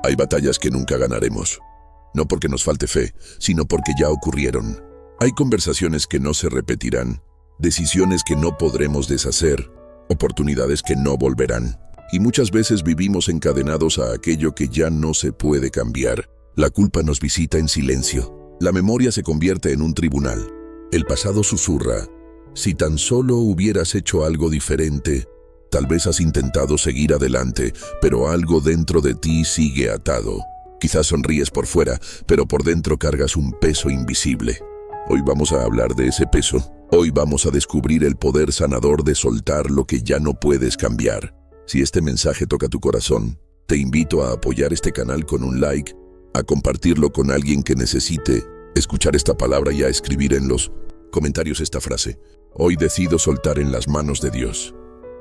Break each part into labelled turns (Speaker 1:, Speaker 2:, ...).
Speaker 1: Hay batallas que nunca ganaremos. No porque nos falte fe, sino porque ya ocurrieron. Hay conversaciones que no se repetirán, decisiones que no podremos deshacer, oportunidades que no volverán. Y muchas veces vivimos encadenados a aquello que ya no se puede cambiar. La culpa nos visita en silencio. La memoria se convierte en un tribunal. El pasado susurra: si tan solo hubieras hecho algo diferente. Tal vez has intentado seguir adelante, pero algo dentro de ti sigue atado. Quizás sonríes por fuera, pero por dentro cargas un peso invisible. Hoy vamos a hablar de ese peso. Hoy vamos a descubrir el poder sanador de soltar lo que ya no puedes cambiar. Si este mensaje toca tu corazón, te invito a apoyar este canal con un like, a compartirlo con alguien que necesite escuchar esta palabra y a escribir en los comentarios esta frase: hoy decido soltar en las manos de Dios.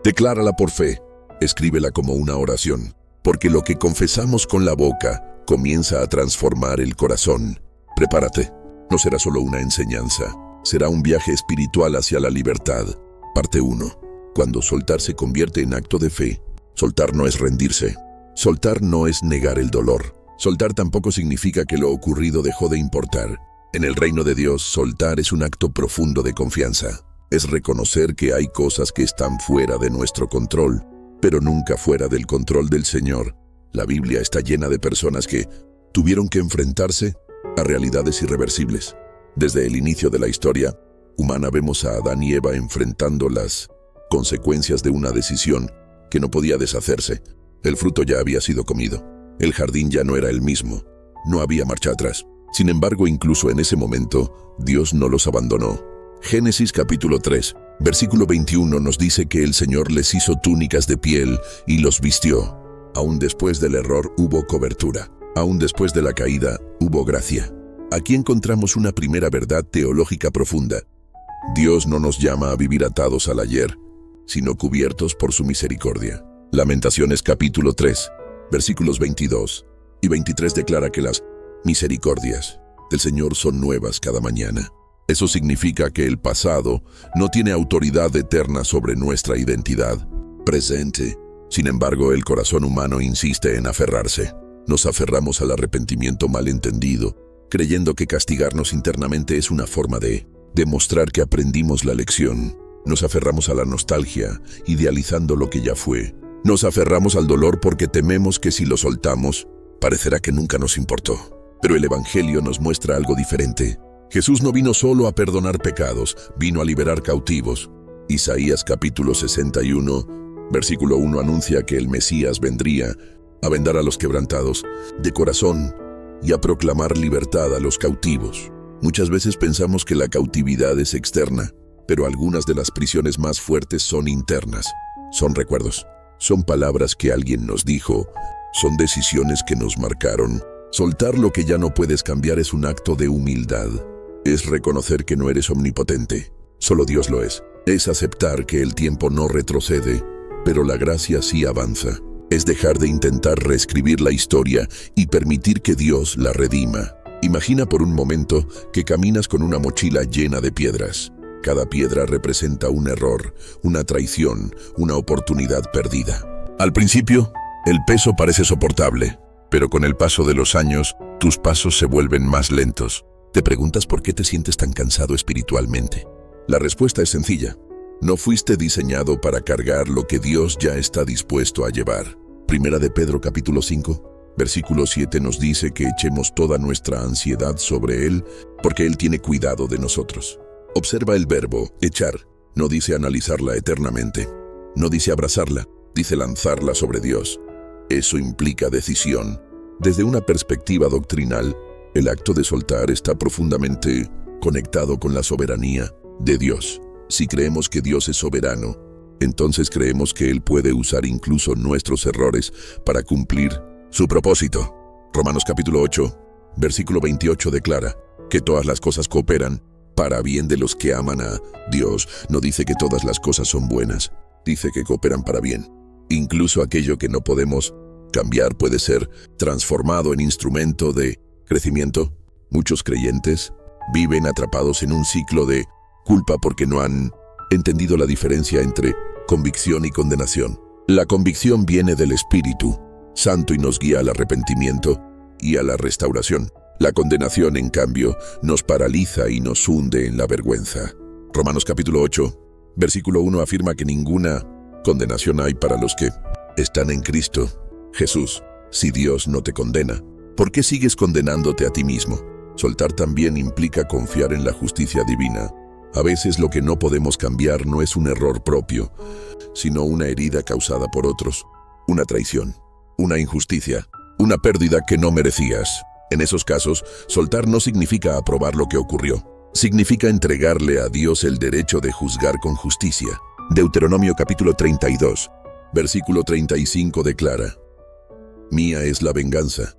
Speaker 1: Declárala por fe, escríbela como una oración, porque lo que confesamos con la boca comienza a transformar el corazón. Prepárate, no será solo una enseñanza, será un viaje espiritual hacia la libertad. Parte 1. Cuando soltar se convierte en acto de fe. Soltar no es rendirse. Soltar no es negar el dolor. Soltar tampoco significa que lo ocurrido dejó de importar. En el reino de Dios, soltar es un acto profundo de confianza. Es reconocer que hay cosas que están fuera de nuestro control, pero nunca fuera del control del Señor. La Biblia está llena de personas que tuvieron que enfrentarse a realidades irreversibles. Desde el inicio de la historia humana vemos a Adán y Eva enfrentando las consecuencias de una decisión que no podía deshacerse. El fruto ya había sido comido. El jardín ya no era el mismo. No había marcha atrás. Sin embargo, incluso en ese momento, Dios no los abandonó. Génesis capítulo 3, versículo 21 nos dice que el Señor les hizo túnicas de piel y los vistió. Aún después del error hubo cobertura. Aún después de la caída hubo gracia. Aquí encontramos una primera verdad teológica profunda. Dios no nos llama a vivir atados al ayer, sino cubiertos por su misericordia. Lamentaciones capítulo 3, versículos 22 y 23 declara que las misericordias del Señor son nuevas cada mañana. Eso significa que el pasado no tiene autoridad eterna sobre nuestra identidad presente. Sin embargo, el corazón humano insiste en aferrarse. Nos aferramos al arrepentimiento malentendido, creyendo que castigarnos internamente es una forma de demostrar que aprendimos la lección. Nos aferramos a la nostalgia, idealizando lo que ya fue. Nos aferramos al dolor porque tememos que si lo soltamos, parecerá que nunca nos importó. Pero el Evangelio nos muestra algo diferente. Jesús no vino solo a perdonar pecados, vino a liberar cautivos. Isaías capítulo 61, versículo 1 anuncia que el Mesías vendría a vendar a los quebrantados de corazón y a proclamar libertad a los cautivos. Muchas veces pensamos que la cautividad es externa, pero algunas de las prisiones más fuertes son internas. Son recuerdos, son palabras que alguien nos dijo, son decisiones que nos marcaron. Soltar lo que ya no puedes cambiar es un acto de humildad. Es reconocer que no eres omnipotente, solo Dios lo es. Es aceptar que el tiempo no retrocede, pero la gracia sí avanza. Es dejar de intentar reescribir la historia y permitir que Dios la redima. Imagina por un momento que caminas con una mochila llena de piedras. Cada piedra representa un error, una traición, una oportunidad perdida. Al principio, el peso parece soportable, pero con el paso de los años, tus pasos se vuelven más lentos. ¿Te preguntas por qué te sientes tan cansado espiritualmente? La respuesta es sencilla. No fuiste diseñado para cargar lo que Dios ya está dispuesto a llevar. Primera de Pedro capítulo 5, versículo 7 nos dice que echemos toda nuestra ansiedad sobre Él, porque Él tiene cuidado de nosotros. Observa el verbo echar. No dice analizarla eternamente. No dice abrazarla, dice lanzarla sobre Dios. Eso implica decisión. Desde una perspectiva doctrinal, el acto de soltar está profundamente conectado con la soberanía de Dios. Si creemos que Dios es soberano, entonces creemos que Él puede usar incluso nuestros errores para cumplir su propósito. Romanos capítulo 8, versículo 28 declara que todas las cosas cooperan para bien de los que aman a Dios. No dice que todas las cosas son buenas, dice que cooperan para bien. Incluso aquello que no podemos cambiar puede ser transformado en instrumento de crecimiento. Muchos creyentes viven atrapados en un ciclo de culpa porque no han entendido la diferencia entre convicción y condenación. La convicción viene del Espíritu, santo y nos guía al arrepentimiento y a la restauración. La condenación, en cambio, nos paraliza y nos hunde en la vergüenza. Romanos capítulo 8, versículo 1 afirma que ninguna condenación hay para los que están en Cristo Jesús. Si Dios no te condena, ¿por qué sigues condenándote a ti mismo? Soltar también implica confiar en la justicia divina. A veces lo que no podemos cambiar no es un error propio, sino una herida causada por otros, una traición, una injusticia, una pérdida que no merecías. En esos casos, soltar no significa aprobar lo que ocurrió. Significa entregarle a Dios el derecho de juzgar con justicia. Deuteronomio capítulo 32, versículo 35 declara: Mía es la venganza,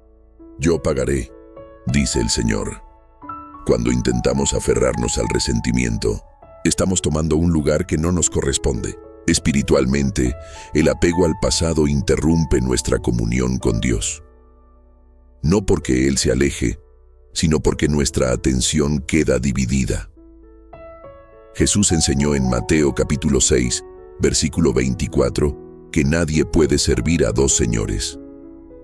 Speaker 1: yo pagaré, dice el Señor. Cuando intentamos aferrarnos al resentimiento, estamos tomando un lugar que no nos corresponde. Espiritualmente, el apego al pasado interrumpe nuestra comunión con Dios. No porque Él se aleje, sino porque nuestra atención queda dividida. Jesús enseñó en Mateo capítulo 6, versículo 24, que nadie puede servir a dos señores.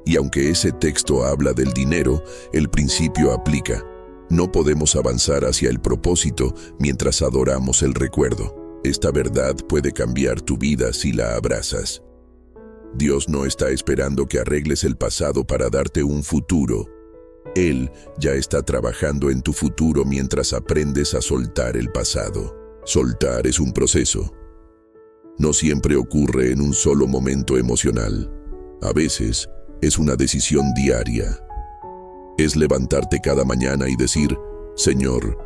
Speaker 1: Y aunque ese texto habla del dinero, el principio aplica. No podemos avanzar hacia el propósito mientras adoramos el recuerdo. Esta verdad puede cambiar tu vida si la abrazas. Dios no está esperando que arregles el pasado para darte un futuro. Él ya está trabajando en tu futuro mientras aprendes a soltar el pasado. Soltar es un proceso. No siempre ocurre en un solo momento emocional. A veces es una decisión diaria. Es levantarte cada mañana y decir: Señor,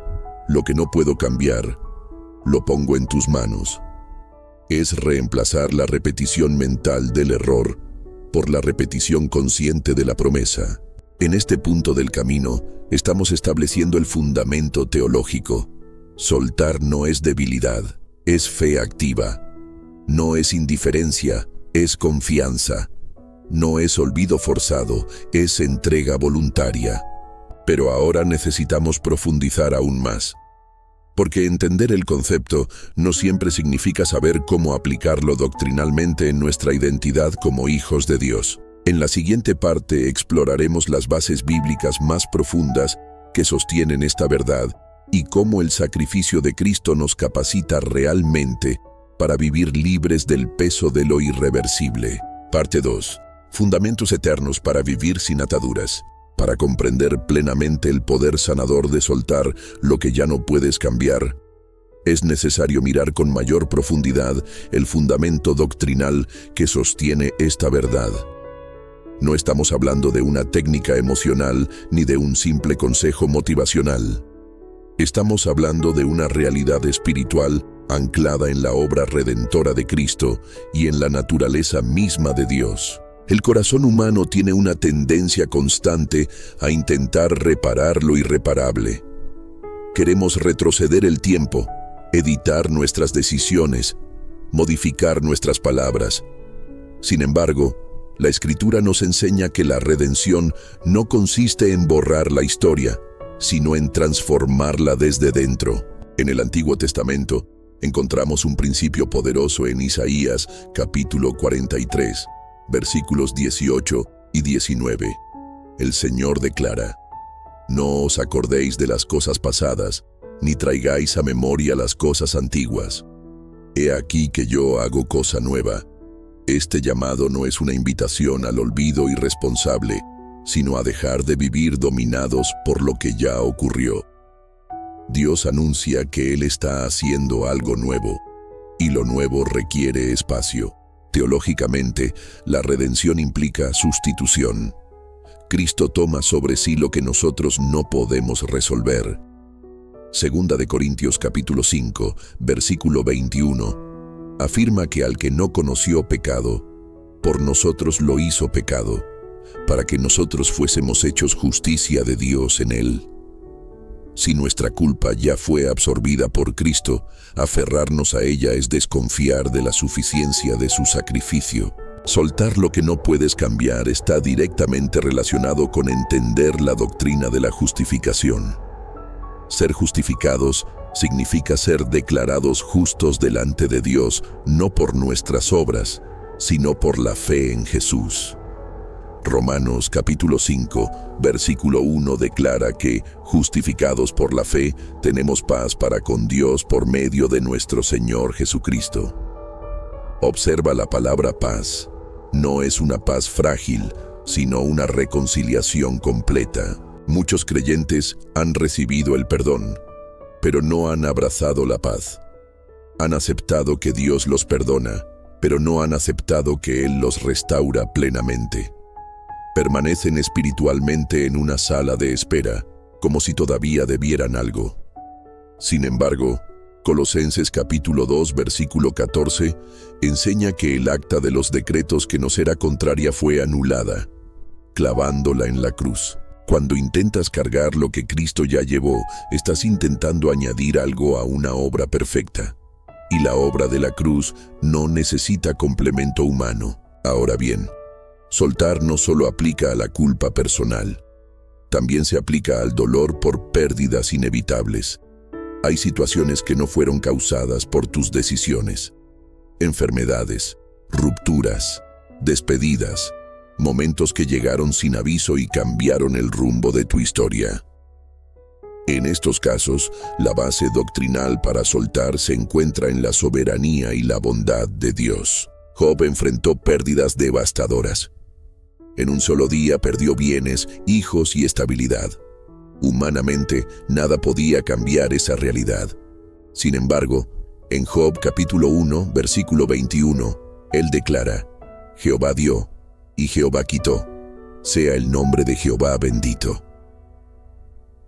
Speaker 1: lo que no puedo cambiar, lo pongo en tus manos. Es reemplazar la repetición mental del error por la repetición consciente de la promesa. En este punto del camino, estamos estableciendo el fundamento teológico. Soltar no es debilidad, es fe activa. No es indiferencia, es confianza. No es olvido forzado, es entrega voluntaria. Pero ahora necesitamos profundizar aún más. Porque entender el concepto no siempre significa saber cómo aplicarlo doctrinalmente en nuestra identidad como hijos de Dios. En la siguiente parte exploraremos las bases bíblicas más profundas que sostienen esta verdad y cómo el sacrificio de Cristo nos capacita realmente para vivir libres del peso de lo irreversible. Parte 2. Fundamentos eternos para vivir sin ataduras. Para comprender plenamente el poder sanador de soltar lo que ya no puedes cambiar, es necesario mirar con mayor profundidad el fundamento doctrinal que sostiene esta verdad. No estamos hablando de una técnica emocional ni de un simple consejo motivacional. Estamos hablando de una realidad espiritual anclada en la obra redentora de Cristo y en la naturaleza misma de Dios. El corazón humano tiene una tendencia constante a intentar reparar lo irreparable. Queremos retroceder el tiempo, editar nuestras decisiones, modificar nuestras palabras. Sin embargo, la Escritura nos enseña que la redención no consiste en borrar la historia, sino en transformarla desde dentro. En el Antiguo Testamento encontramos un principio poderoso en Isaías capítulo 43. Versículos 18 y 19. El Señor declara: No os acordéis de las cosas pasadas, ni traigáis a memoria las cosas antiguas. He aquí que yo hago cosa nueva. Este llamado no es una invitación al olvido irresponsable, sino a dejar de vivir dominados por lo que ya ocurrió. Dios anuncia que Él está haciendo algo nuevo, y lo nuevo requiere espacio. Teológicamente, la redención implica sustitución. Cristo toma sobre sí lo que nosotros no podemos resolver. Segunda de Corintios capítulo 5, versículo 21, afirma que al que no conoció pecado, por nosotros lo hizo pecado, para que nosotros fuésemos hechos justicia de Dios en él. Si nuestra culpa ya fue absorbida por Cristo, aferrarnos a ella es desconfiar de la suficiencia de su sacrificio. Soltar lo que no puedes cambiar está directamente relacionado con entender la doctrina de la justificación. Ser justificados significa ser declarados justos delante de Dios, no por nuestras obras, sino por la fe en Jesús. Romanos capítulo 5, versículo 1 declara que, justificados por la fe, tenemos paz para con Dios por medio de nuestro Señor Jesucristo. Observa la palabra paz. No es una paz frágil, sino una reconciliación completa. Muchos creyentes han recibido el perdón, pero no han abrazado la paz. Han aceptado que Dios los perdona, pero no han aceptado que Él los restaura plenamente. Permanecen espiritualmente en una sala de espera, como si todavía debieran algo. Sin embargo, Colosenses capítulo 2, versículo 14, enseña que el acta de los decretos que nos era contraria fue anulada, clavándola en la cruz. Cuando intentas cargar lo que Cristo ya llevó, estás intentando añadir algo a una obra perfecta. Y la obra de la cruz no necesita complemento humano. Ahora bien, soltar no solo aplica a la culpa personal, también se aplica al dolor por pérdidas inevitables. Hay situaciones que no fueron causadas por tus decisiones. Enfermedades, rupturas, despedidas, momentos que llegaron sin aviso y cambiaron el rumbo de tu historia. En estos casos, la base doctrinal para soltar se encuentra en la soberanía y la bondad de Dios. Job enfrentó pérdidas devastadoras. En un solo día perdió bienes, hijos y estabilidad. Humanamente, nada podía cambiar esa realidad. Sin embargo, en Job capítulo 1, versículo 21, él declara: Jehová dio, y Jehová quitó. Sea el nombre de Jehová bendito.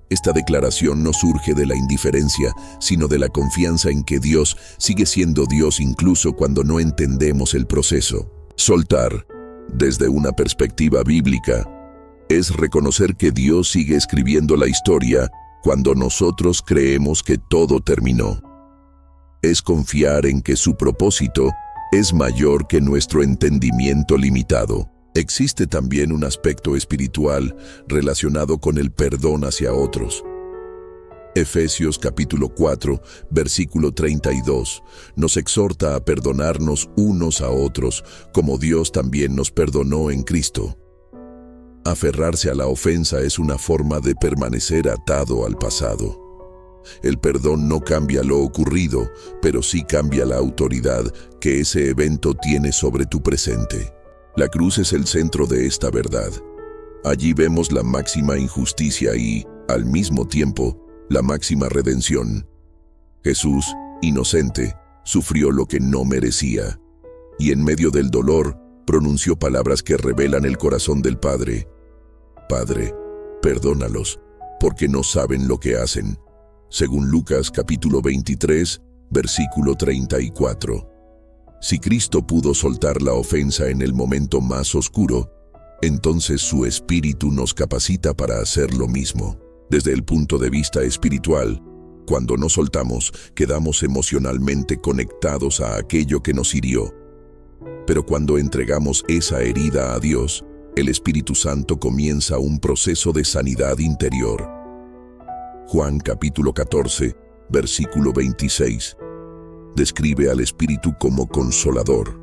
Speaker 1: Esta declaración no surge de la indiferencia, sino de la confianza en que Dios sigue siendo Dios incluso cuando no entendemos el proceso. Soltar, desde una perspectiva bíblica, es reconocer que Dios sigue escribiendo la historia cuando nosotros creemos que todo terminó. Es confiar en que su propósito es mayor que nuestro entendimiento limitado. Existe también un aspecto espiritual relacionado con el perdón hacia otros. Efesios capítulo 4, versículo 32, nos exhorta a perdonarnos unos a otros, como Dios también nos perdonó en Cristo. Aferrarse a la ofensa es una forma de permanecer atado al pasado. El perdón no cambia lo ocurrido, pero sí cambia la autoridad que ese evento tiene sobre tu presente. La cruz es el centro de esta verdad. Allí vemos la máxima injusticia y, al mismo tiempo, la máxima redención. Jesús, inocente, sufrió lo que no merecía, y en medio del dolor, pronunció palabras que revelan el corazón del Padre. Padre, perdónalos, porque no saben lo que hacen. Según Lucas capítulo 23, versículo 34. Si Cristo pudo soltar la ofensa en el momento más oscuro, entonces su Espíritu nos capacita para hacer lo mismo. Desde el punto de vista espiritual, cuando no soltamos, quedamos emocionalmente conectados a aquello que nos hirió. Pero cuando entregamos esa herida a Dios, el Espíritu Santo comienza un proceso de sanidad interior. Juan capítulo 14, versículo 26. Describe al Espíritu como consolador.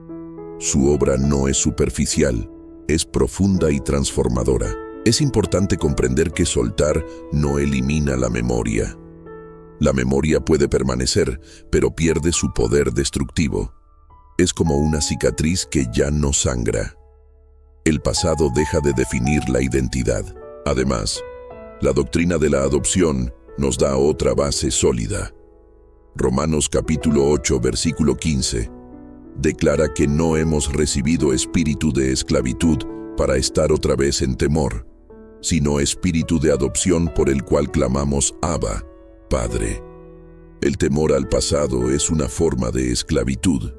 Speaker 1: Su obra no es superficial, es profunda y transformadora. Es importante comprender que soltar no elimina la memoria. La memoria puede permanecer, pero pierde su poder destructivo. Es como una cicatriz que ya no sangra. El pasado deja de definir la identidad. Además, la doctrina de la adopción nos da otra base sólida. Romanos capítulo 8, versículo 15, declara que no hemos recibido espíritu de esclavitud para estar otra vez en temor, sino espíritu de adopción por el cual clamamos Abba, Padre. El temor al pasado es una forma de esclavitud.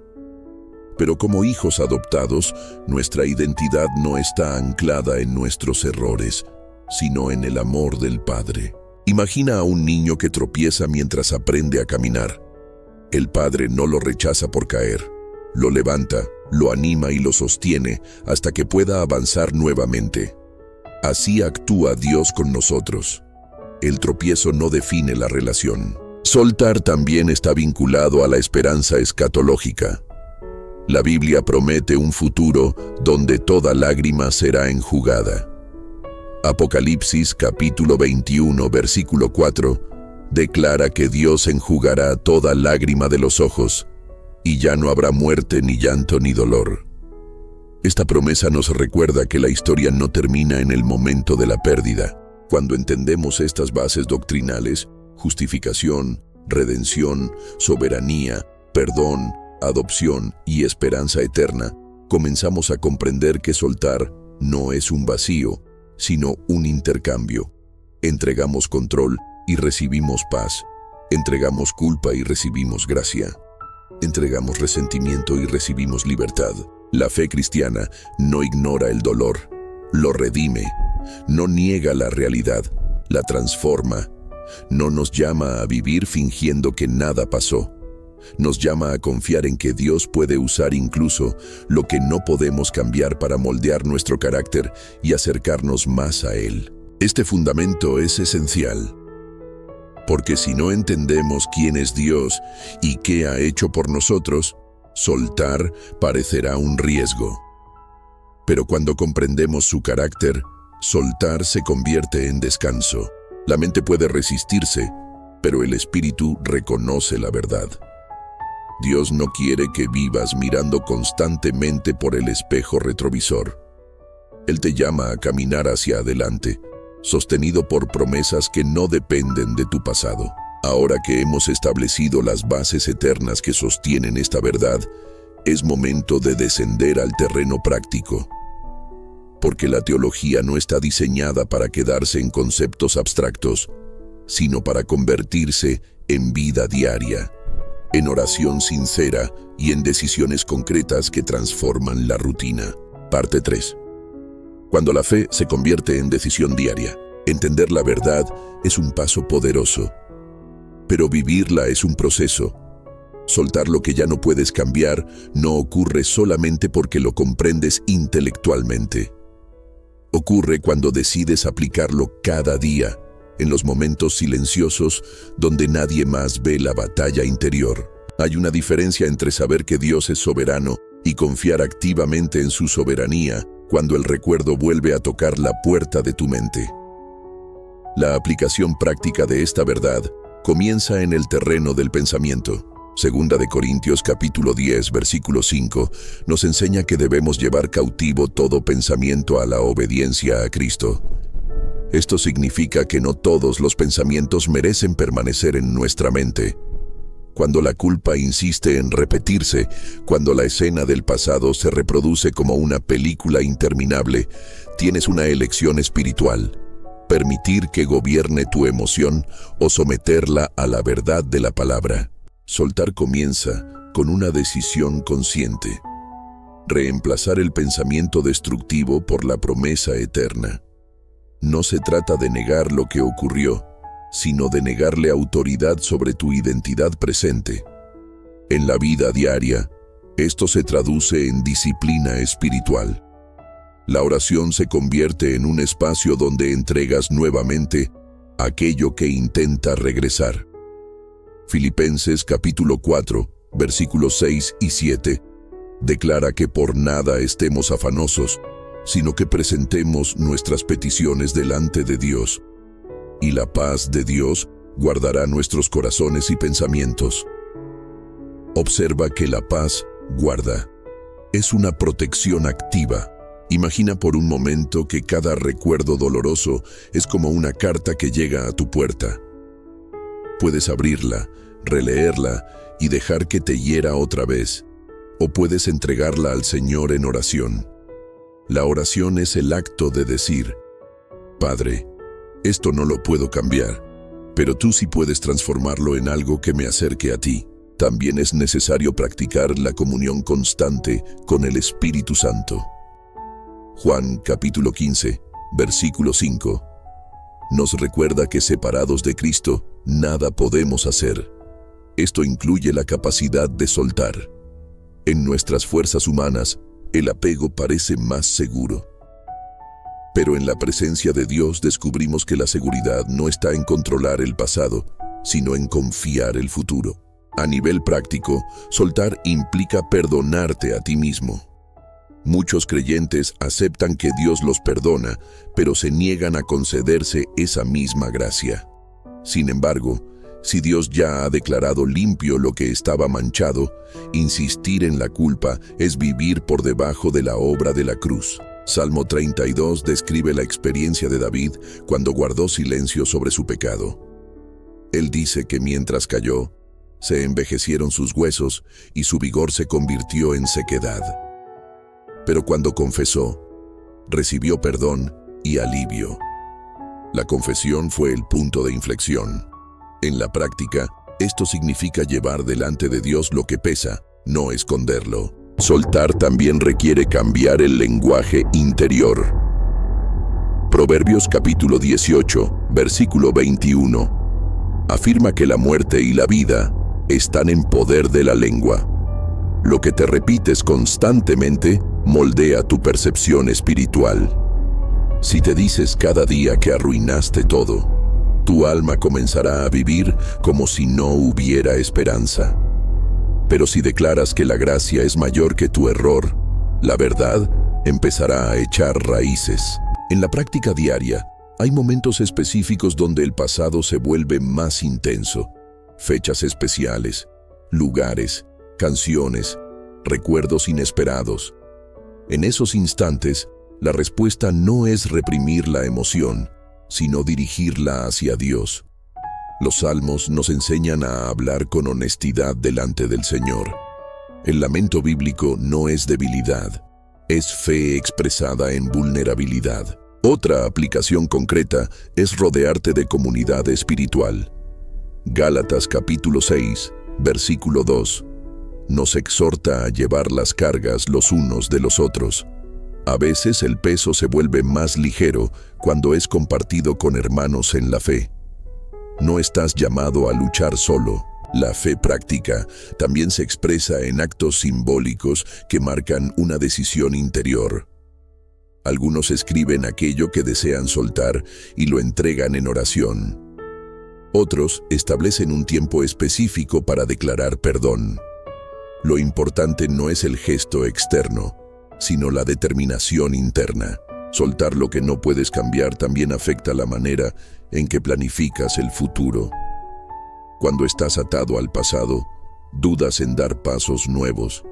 Speaker 1: Pero como hijos adoptados, nuestra identidad no está anclada en nuestros errores, sino en el amor del Padre. Imagina a un niño que tropieza mientras aprende a caminar. El padre no lo rechaza por caer. Lo levanta, lo anima y lo sostiene hasta que pueda avanzar nuevamente. Así actúa Dios con nosotros. El tropiezo no define la relación. Soltar también está vinculado a la esperanza escatológica. La Biblia promete un futuro donde toda lágrima será enjugada. Apocalipsis capítulo 21, versículo 4, declara que Dios enjugará toda lágrima de los ojos, y ya no habrá muerte, ni llanto, ni dolor. Esta promesa nos recuerda que la historia no termina en el momento de la pérdida. Cuando entendemos estas bases doctrinales, justificación, redención, soberanía, perdón, adopción y esperanza eterna, comenzamos a comprender que soltar no es un vacío, sino un intercambio. Entregamos control y recibimos paz. Entregamos culpa y recibimos gracia. Entregamos resentimiento y recibimos libertad. La fe cristiana no ignora el dolor, lo redime, no niega la realidad, la transforma. No nos llama a vivir fingiendo que nada pasó. Nos llama a confiar en que Dios puede usar incluso lo que no podemos cambiar para moldear nuestro carácter y acercarnos más a Él. Este fundamento es esencial, porque si no entendemos quién es Dios y qué ha hecho por nosotros, soltar parecerá un riesgo. Pero cuando comprendemos su carácter, soltar se convierte en descanso. La mente puede resistirse, pero el espíritu reconoce la verdad. Dios no quiere que vivas mirando constantemente por el espejo retrovisor. Él te llama a caminar hacia adelante, sostenido por promesas que no dependen de tu pasado. Ahora que hemos establecido las bases eternas que sostienen esta verdad, es momento de descender al terreno práctico. Porque la teología no está diseñada para quedarse en conceptos abstractos, sino para convertirse en vida diaria, en oración sincera y en decisiones concretas que transforman la rutina. Parte 3. Cuando la fe se convierte en decisión diaria, entender la verdad es un paso poderoso, pero vivirla es un proceso. Soltar lo que ya no puedes cambiar no ocurre solamente porque lo comprendes intelectualmente. Ocurre cuando decides aplicarlo cada día, en los momentos silenciosos donde nadie más ve la batalla interior. Hay una diferencia entre saber que Dios es soberano y confiar activamente en su soberanía cuando el recuerdo vuelve a tocar la puerta de tu mente. La aplicación práctica de esta verdad comienza en el terreno del pensamiento. Segunda de Corintios capítulo 10, versículo 5, nos enseña que debemos llevar cautivo todo pensamiento a la obediencia a Cristo. Esto significa que no todos los pensamientos merecen permanecer en nuestra mente. Cuando la culpa insiste en repetirse, cuando la escena del pasado se reproduce como una película interminable, tienes una elección espiritual: permitir que gobierne tu emoción o someterla a la verdad de la palabra. Soltar comienza con una decisión consciente: reemplazar el pensamiento destructivo por la promesa eterna. No se trata de negar lo que ocurrió, sino de negarle autoridad sobre tu identidad presente. En la vida diaria, esto se traduce en disciplina espiritual. La oración se convierte en un espacio donde entregas nuevamente aquello que intenta regresar. Filipenses capítulo 4, versículos 6 y 7, declara que por nada estemos afanosos, sino que presentemos nuestras peticiones delante de Dios, y la paz de Dios guardará nuestros corazones y pensamientos. Observa que la paz guarda. Es una protección activa. Imagina por un momento que cada recuerdo doloroso es como una carta que llega a tu puerta. Puedes abrirla, releerla y dejar que te hiera otra vez, o puedes entregarla al Señor en oración. La oración es el acto de decir: Padre, esto no lo puedo cambiar, pero tú sí puedes transformarlo en algo que me acerque a ti. También es necesario practicar la comunión constante con el Espíritu Santo. Juan capítulo 15, versículo 5, nos recuerda que separados de Cristo, nada podemos hacer. Esto incluye la capacidad de soltar. En nuestras fuerzas humanas, el apego parece más seguro. Pero en la presencia de Dios descubrimos que la seguridad no está en controlar el pasado, sino en confiar el futuro. A nivel práctico, soltar implica perdonarte a ti mismo. Muchos creyentes aceptan que Dios los perdona, pero se niegan a concederse esa misma gracia. Sin embargo, si Dios ya ha declarado limpio lo que estaba manchado, insistir en la culpa es vivir por debajo de la obra de la cruz. Salmo 32 describe la experiencia de David cuando guardó silencio sobre su pecado. Él dice que mientras cayó, se envejecieron sus huesos y su vigor se convirtió en sequedad. Pero cuando confesó, recibió perdón y alivio. La confesión fue el punto de inflexión. En la práctica, esto significa llevar delante de Dios lo que pesa, no esconderlo. Soltar también requiere cambiar el lenguaje interior. Proverbios capítulo 18, versículo 21. Afirma que la muerte y la vida están en poder de la lengua. Lo que te repites constantemente moldea tu percepción espiritual. Si te dices cada día que arruinaste todo, tu alma comenzará a vivir como si no hubiera esperanza. Pero si declaras que la gracia es mayor que tu error, la verdad empezará a echar raíces. En la práctica diaria, hay momentos específicos donde el pasado se vuelve más intenso. Fechas especiales, lugares, canciones, recuerdos inesperados. En esos instantes, la respuesta no es reprimir la emoción, sino dirigirla hacia Dios. Los salmos nos enseñan a hablar con honestidad delante del Señor. El lamento bíblico no es debilidad, es fe expresada en vulnerabilidad. Otra aplicación concreta es rodearte de comunidad espiritual. Gálatas capítulo 6, versículo 2, nos exhorta a llevar las cargas los unos de los otros. A veces el peso se vuelve más ligero cuando es compartido con hermanos en la fe. No estás llamado a luchar solo. La fe práctica también se expresa en actos simbólicos que marcan una decisión interior. Algunos escriben aquello que desean soltar y lo entregan en oración. Otros establecen un tiempo específico para declarar perdón. Lo importante no es el gesto externo, sino la determinación interna. Soltar lo que no puedes cambiar también afecta la manera en que planificas el futuro. Cuando estás atado al pasado, dudas en dar pasos nuevos.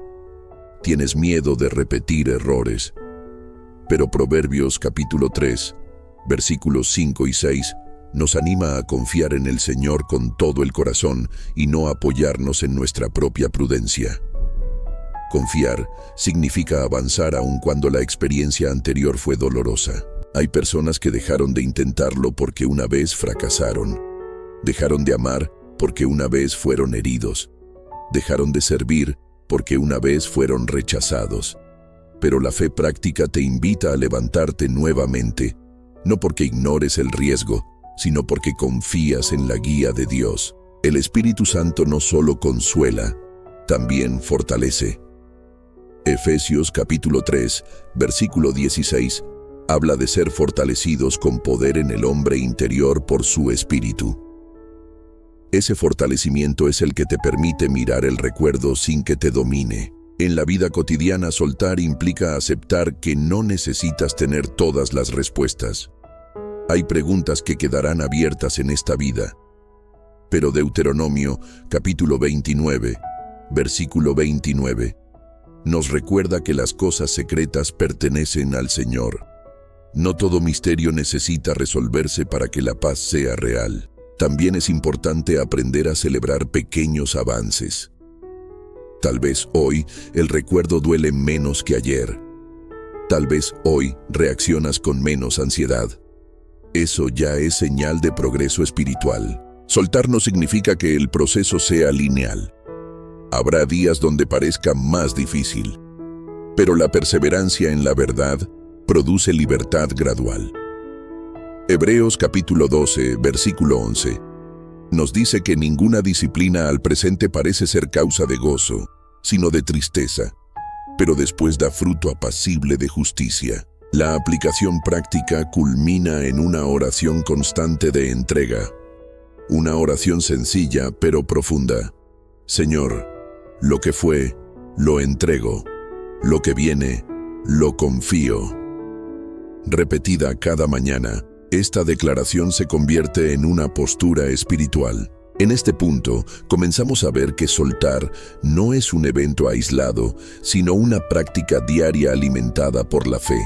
Speaker 1: Tienes miedo de repetir errores. Pero Proverbios capítulo 3, versículos 5 y 6, nos anima a confiar en el Señor con todo el corazón y no apoyarnos en nuestra propia prudencia. Confiar significa avanzar aun cuando la experiencia anterior fue dolorosa. Hay personas que dejaron de intentarlo porque una vez fracasaron. Dejaron de amar porque una vez fueron heridos. Dejaron de servir porque una vez fueron rechazados. Pero la fe práctica te invita a levantarte nuevamente, no porque ignores el riesgo, sino porque confías en la guía de Dios. El Espíritu Santo no solo consuela, también fortalece. Efesios capítulo 3, versículo 16, habla de ser fortalecidos con poder en el hombre interior por su Espíritu. Ese fortalecimiento es el que te permite mirar el recuerdo sin que te domine. En la vida cotidiana, soltar implica aceptar que no necesitas tener todas las respuestas. Hay preguntas que quedarán abiertas en esta vida. Pero Deuteronomio, capítulo 29, versículo 29, nos recuerda que las cosas secretas pertenecen al Señor. No todo misterio necesita resolverse para que la paz sea real. También es importante aprender a celebrar pequeños avances. Tal vez hoy el recuerdo duele menos que ayer. Tal vez hoy reaccionas con menos ansiedad. Eso ya es señal de progreso espiritual. Soltar no significa que el proceso sea lineal. Habrá días donde parezca más difícil, pero la perseverancia en la verdad produce libertad gradual. Hebreos capítulo 12, versículo 11, nos dice que ninguna disciplina al presente parece ser causa de gozo, sino de tristeza, pero después da fruto apacible de justicia. La aplicación práctica culmina en una oración constante de entrega. Una oración sencilla pero profunda. Señor, lo que fue, lo entrego. Lo que viene, lo confío. Repetida cada mañana, esta declaración se convierte en una postura espiritual. En este punto, comenzamos a ver que soltar no es un evento aislado, sino una práctica diaria alimentada por la fe.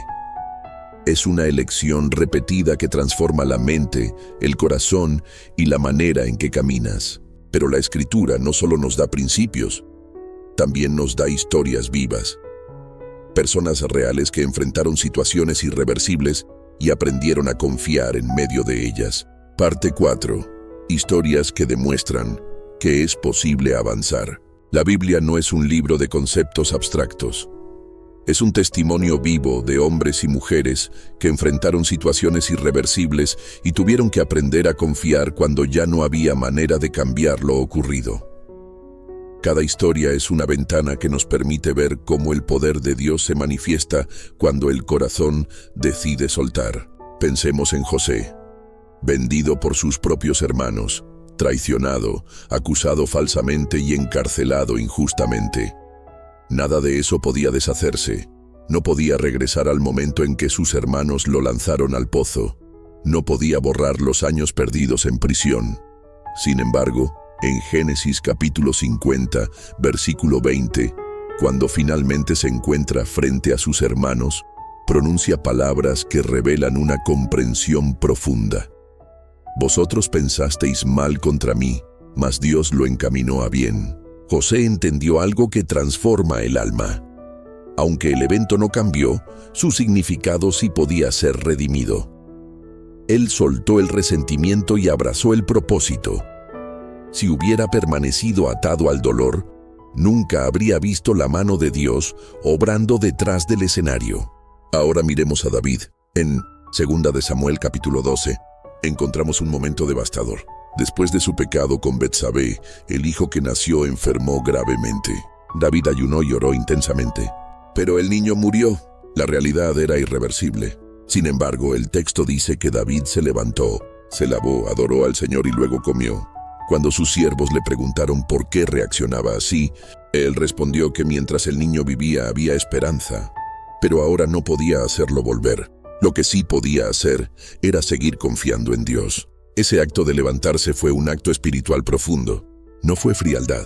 Speaker 1: Es una elección repetida que transforma la mente, el corazón y la manera en que caminas. Pero la Escritura no solo nos da principios, también nos da historias vivas. Personas reales que enfrentaron situaciones irreversibles y aprendieron a confiar en medio de ellas. Parte 4. Historias que demuestran que es posible avanzar. La Biblia no es un libro de conceptos abstractos. Es un testimonio vivo de hombres y mujeres que enfrentaron situaciones irreversibles y tuvieron que aprender a confiar cuando ya no había manera de cambiar lo ocurrido. Cada historia es una ventana que nos permite ver cómo el poder de Dios se manifiesta cuando el corazón decide soltar. Pensemos en José, vendido por sus propios hermanos, traicionado, acusado falsamente y encarcelado injustamente. Nada de eso podía deshacerse. No podía regresar al momento en que sus hermanos lo lanzaron al pozo. No podía borrar los años perdidos en prisión. Sin embargo, en Génesis capítulo 50, versículo 20, cuando finalmente se encuentra frente a sus hermanos, pronuncia palabras que revelan una comprensión profunda. Vosotros pensasteis mal contra mí, mas Dios lo encaminó a bien. José entendió algo que transforma el alma. Aunque el evento no cambió, su significado sí podía ser redimido. Él soltó el resentimiento y abrazó el propósito. Si hubiera permanecido atado al dolor, nunca habría visto la mano de Dios obrando detrás del escenario. Ahora miremos a David. En 2 de Samuel capítulo 12, encontramos un momento devastador. Después de su pecado con Betsabé, el hijo que nació enfermó gravemente. David ayunó y oró intensamente. Pero el niño murió. La realidad era irreversible. Sin embargo, el texto dice que David se levantó, se lavó, adoró al Señor y luego comió. Cuando sus siervos le preguntaron por qué reaccionaba así, él respondió que mientras el niño vivía había esperanza. Pero ahora no podía hacerlo volver. Lo que sí podía hacer era seguir confiando en Dios. Ese acto de levantarse fue un acto espiritual profundo. No fue frialdad,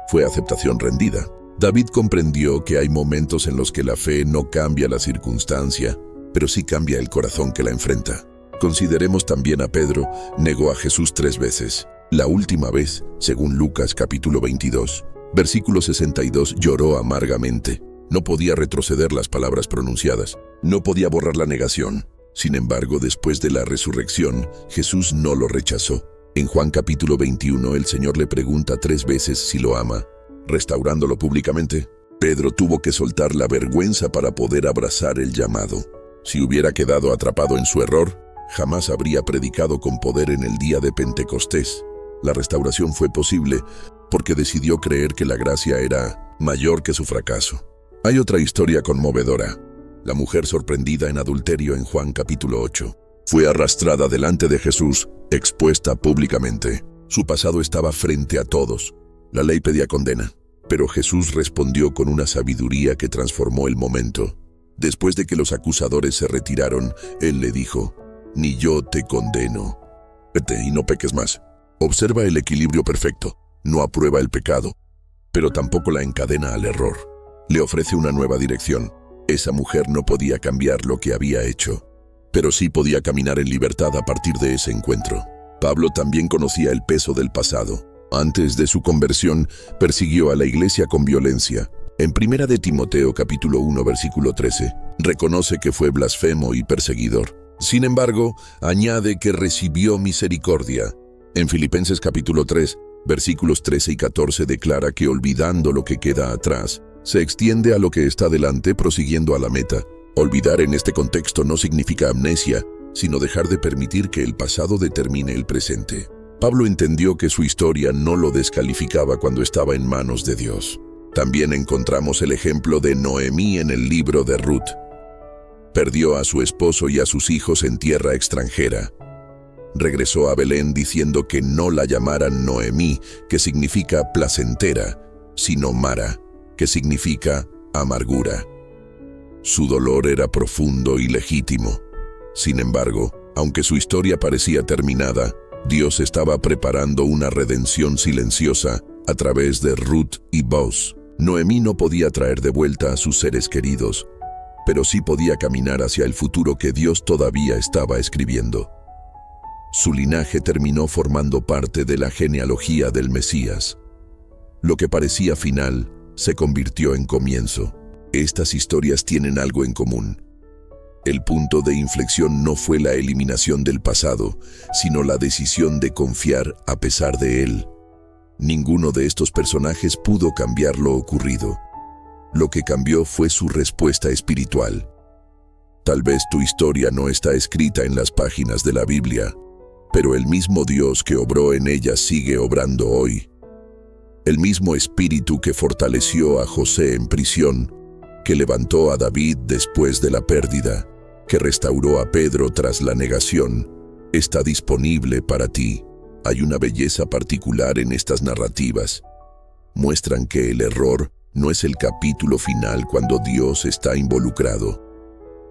Speaker 1: fue aceptación rendida. David comprendió que hay momentos en los que la fe no cambia la circunstancia, pero sí cambia el corazón que la enfrenta. Consideremos también a Pedro, negó a Jesús 3 veces. La última vez, según Lucas capítulo 22, versículo 62, lloró amargamente. No podía retroceder las palabras pronunciadas, no podía borrar la negación. Sin embargo, después de la resurrección, Jesús no lo rechazó. En Juan capítulo 21, el Señor le pregunta 3 veces si lo ama, restaurándolo públicamente. Pedro tuvo que soltar la vergüenza para poder abrazar el llamado. Si hubiera quedado atrapado en su error, jamás habría predicado con poder en el día de Pentecostés. La restauración fue posible porque decidió creer que la gracia era mayor que su fracaso. Hay otra historia conmovedora. La mujer sorprendida en adulterio en Juan capítulo 8. Fue arrastrada delante de Jesús, expuesta públicamente. Su pasado estaba frente a todos. La ley pedía condena, pero Jesús respondió con una sabiduría que transformó el momento. Después de que los acusadores se retiraron, Él le dijo: «Ni yo te condeno. Vete y no peques más». Observa el equilibrio perfecto. No aprueba el pecado, pero tampoco la encadena al error. Le ofrece una nueva dirección. Esa mujer no podía cambiar lo que había hecho, pero sí podía caminar en libertad a partir de ese encuentro. Pablo también conocía el peso del pasado. Antes de su conversión, persiguió a la iglesia con violencia. En 1 de Timoteo capítulo 1 versículo 13, reconoce que fue blasfemo y perseguidor. Sin embargo, añade que recibió misericordia. En Filipenses capítulo 3, versículos 13 y 14 declara que olvidando lo que queda atrás, se extiende a lo que está delante prosiguiendo a la meta. Olvidar en este contexto no significa amnesia, sino dejar de permitir que el pasado determine el presente. Pablo entendió que su historia no lo descalificaba cuando estaba en manos de Dios. También encontramos el ejemplo de Noemí en el libro de Ruth. Perdió a su esposo y a sus hijos en tierra extranjera. regresó a Belén diciendo que no la llamaran Noemí, que significa placentera, sino Mara, que significa amargura. Su dolor era profundo y legítimo. Sin embargo, aunque su historia parecía terminada, Dios estaba preparando una redención silenciosa a través de Ruth y Boaz. Noemí no podía traer de vuelta a sus seres queridos, pero sí podía caminar hacia el futuro que Dios todavía estaba escribiendo. Su linaje terminó formando parte de la genealogía del Mesías. Lo que parecía final se convirtió en comienzo. Estas historias tienen algo en común. El punto de inflexión no fue la eliminación del pasado, sino la decisión de confiar a pesar de él. Ninguno de estos personajes pudo cambiar lo ocurrido. Lo que cambió fue su respuesta espiritual. Tal vez tu historia no está escrita en las páginas de la Biblia, pero el mismo Dios que obró en ella sigue obrando hoy. El mismo Espíritu que fortaleció a José en prisión, que levantó a David después de la pérdida, que restauró a Pedro tras la negación, está disponible para ti. Hay una belleza particular en estas narrativas. Muestran que el error no es el capítulo final cuando Dios está involucrado.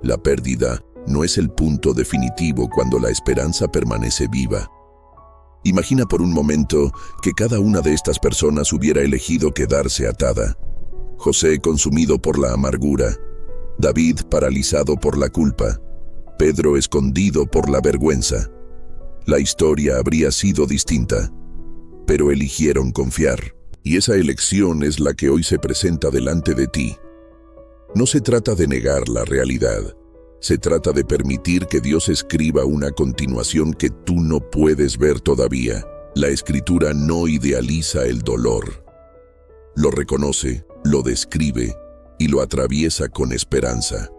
Speaker 1: La pérdida no es el punto definitivo cuando la esperanza permanece viva. Imagina por un momento que cada una de estas personas hubiera elegido quedarse atada. José consumido por la amargura, David paralizado por la culpa, Pedro escondido por la vergüenza. La historia habría sido distinta, pero eligieron confiar. Y esa elección es la que hoy se presenta delante de ti. No se trata de negar la realidad. Se trata de permitir que Dios escriba una continuación que tú no puedes ver todavía. La Escritura no idealiza el dolor. Lo reconoce, lo describe y lo atraviesa con esperanza.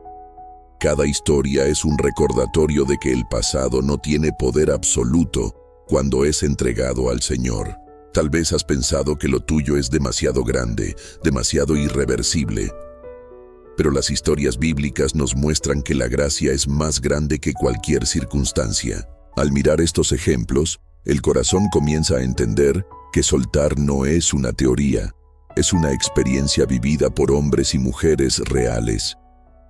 Speaker 1: Cada historia es un recordatorio de que el pasado no tiene poder absoluto cuando es entregado al Señor. Tal vez has pensado que lo tuyo es demasiado grande, demasiado irreversible. Pero las historias bíblicas nos muestran que la gracia es más grande que cualquier circunstancia. Al mirar estos ejemplos, el corazón comienza a entender que soltar no es una teoría, es una experiencia vivida por hombres y mujeres reales.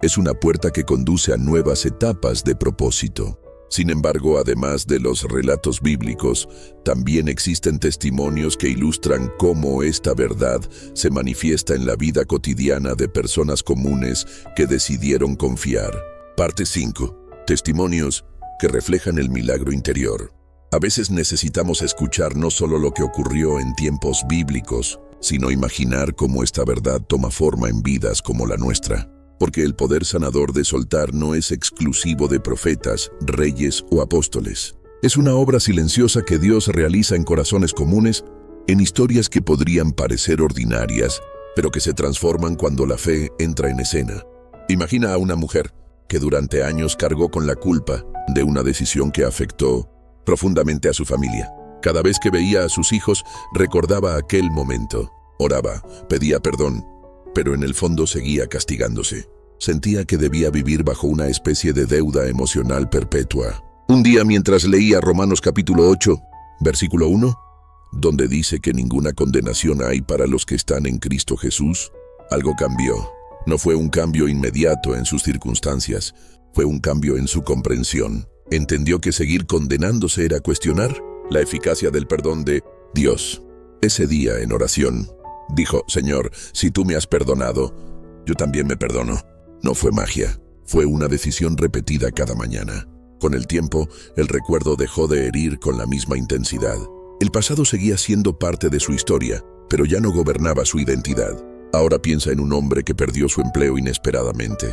Speaker 1: Es una puerta que conduce a nuevas etapas de propósito. Sin embargo, además de los relatos bíblicos, también existen testimonios que ilustran cómo esta verdad se manifiesta en la vida cotidiana de personas comunes que decidieron confiar. Parte 5. Testimonios que reflejan el milagro interior. A veces necesitamos escuchar no solo lo que ocurrió en tiempos bíblicos, sino imaginar cómo esta verdad toma forma en vidas como la nuestra. Porque el poder sanador de soltar no es exclusivo de profetas, reyes o apóstoles. Es una obra silenciosa que Dios realiza en corazones comunes, en historias que podrían parecer ordinarias, pero que se transforman cuando la fe entra en escena. Imagina a una mujer que durante años cargó con la culpa de una decisión que afectó profundamente a su familia. Cada vez que veía a sus hijos, recordaba aquel momento. Oraba, pedía perdón, pero en el fondo seguía castigándose. Sentía que debía vivir bajo una especie de deuda emocional perpetua. Un día, mientras leía Romanos capítulo 8, versículo 1, donde dice que ninguna condenación hay para los que están en Cristo Jesús, algo cambió. No fue un cambio inmediato en sus circunstancias, fue un cambio en su comprensión. Entendió que seguir condenándose era cuestionar la eficacia del perdón de Dios. Ese día, en oración, dijo: Señor, si tú me has perdonado, yo también me perdono. No fue magia, fue una decisión repetida cada mañana. Con el tiempo, el recuerdo dejó de herir con la misma intensidad. El pasado seguía siendo parte de su historia, pero ya no gobernaba su identidad. Ahora piensa en un hombre que perdió su empleo inesperadamente.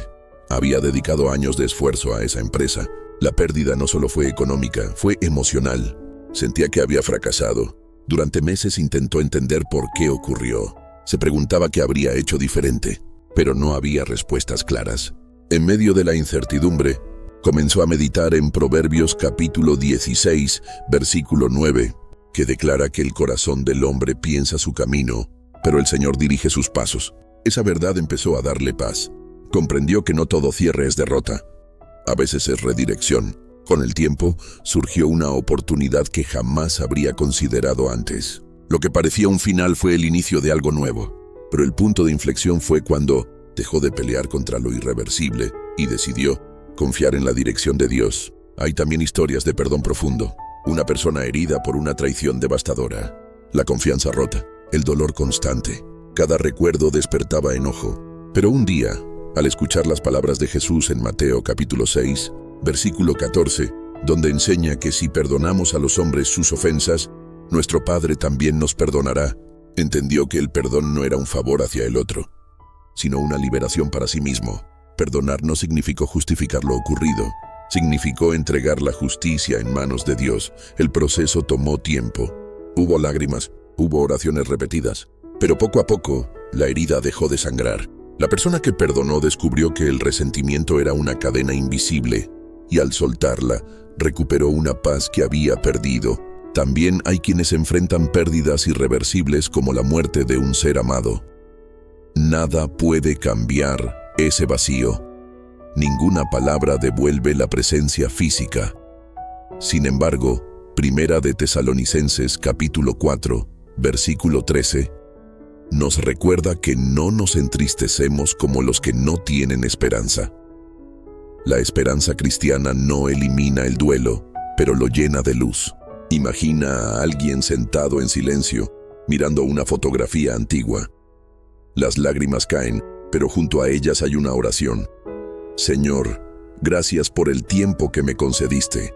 Speaker 1: Había dedicado años de esfuerzo a esa empresa. La pérdida no solo fue económica, fue emocional. Sentía que había fracasado. Durante meses intentó entender por qué ocurrió. Se preguntaba qué habría hecho diferente, pero no había respuestas claras. En medio de la incertidumbre, comenzó a meditar en Proverbios capítulo 16, versículo 9, que declara que el corazón del hombre piensa su camino, pero el Señor dirige sus pasos. Esa verdad empezó a darle paz. Comprendió que no todo cierre es derrota. A veces es redirección. Con el tiempo, surgió una oportunidad que jamás habría considerado antes. Lo que parecía un final fue el inicio de algo nuevo, pero el punto de inflexión fue cuando dejó de pelear contra lo irreversible y decidió confiar en la dirección de Dios. Hay también historias de perdón profundo, una persona herida por una traición devastadora, la confianza rota, el dolor constante. Cada recuerdo despertaba enojo, pero un día, al escuchar las palabras de Jesús en Mateo capítulo 6, versículo 14, donde enseña que si perdonamos a los hombres sus ofensas, nuestro Padre también nos perdonará, entendió que el perdón no era un favor hacia el otro, sino una liberación para sí mismo. Perdonar no significó justificar lo ocurrido, significó entregar la justicia en manos de Dios. El proceso tomó tiempo. Hubo lágrimas, hubo oraciones repetidas, pero poco a poco la herida dejó de sangrar. La persona que perdonó descubrió que el resentimiento era una cadena invisible, y al soltarla, recuperó una paz que había perdido. También hay quienes enfrentan pérdidas irreversibles como la muerte de un ser amado. Nada puede cambiar ese vacío. Ninguna palabra devuelve la presencia física. Sin embargo, Primera de Tesalonicenses capítulo 4, versículo 13, nos recuerda que no nos entristecemos como los que no tienen esperanza. La esperanza cristiana no elimina el duelo, pero lo llena de luz. Imagina a alguien sentado en silencio, mirando una fotografía antigua. Las lágrimas caen, pero junto a ellas hay una oración. Señor, gracias por el tiempo que me concediste.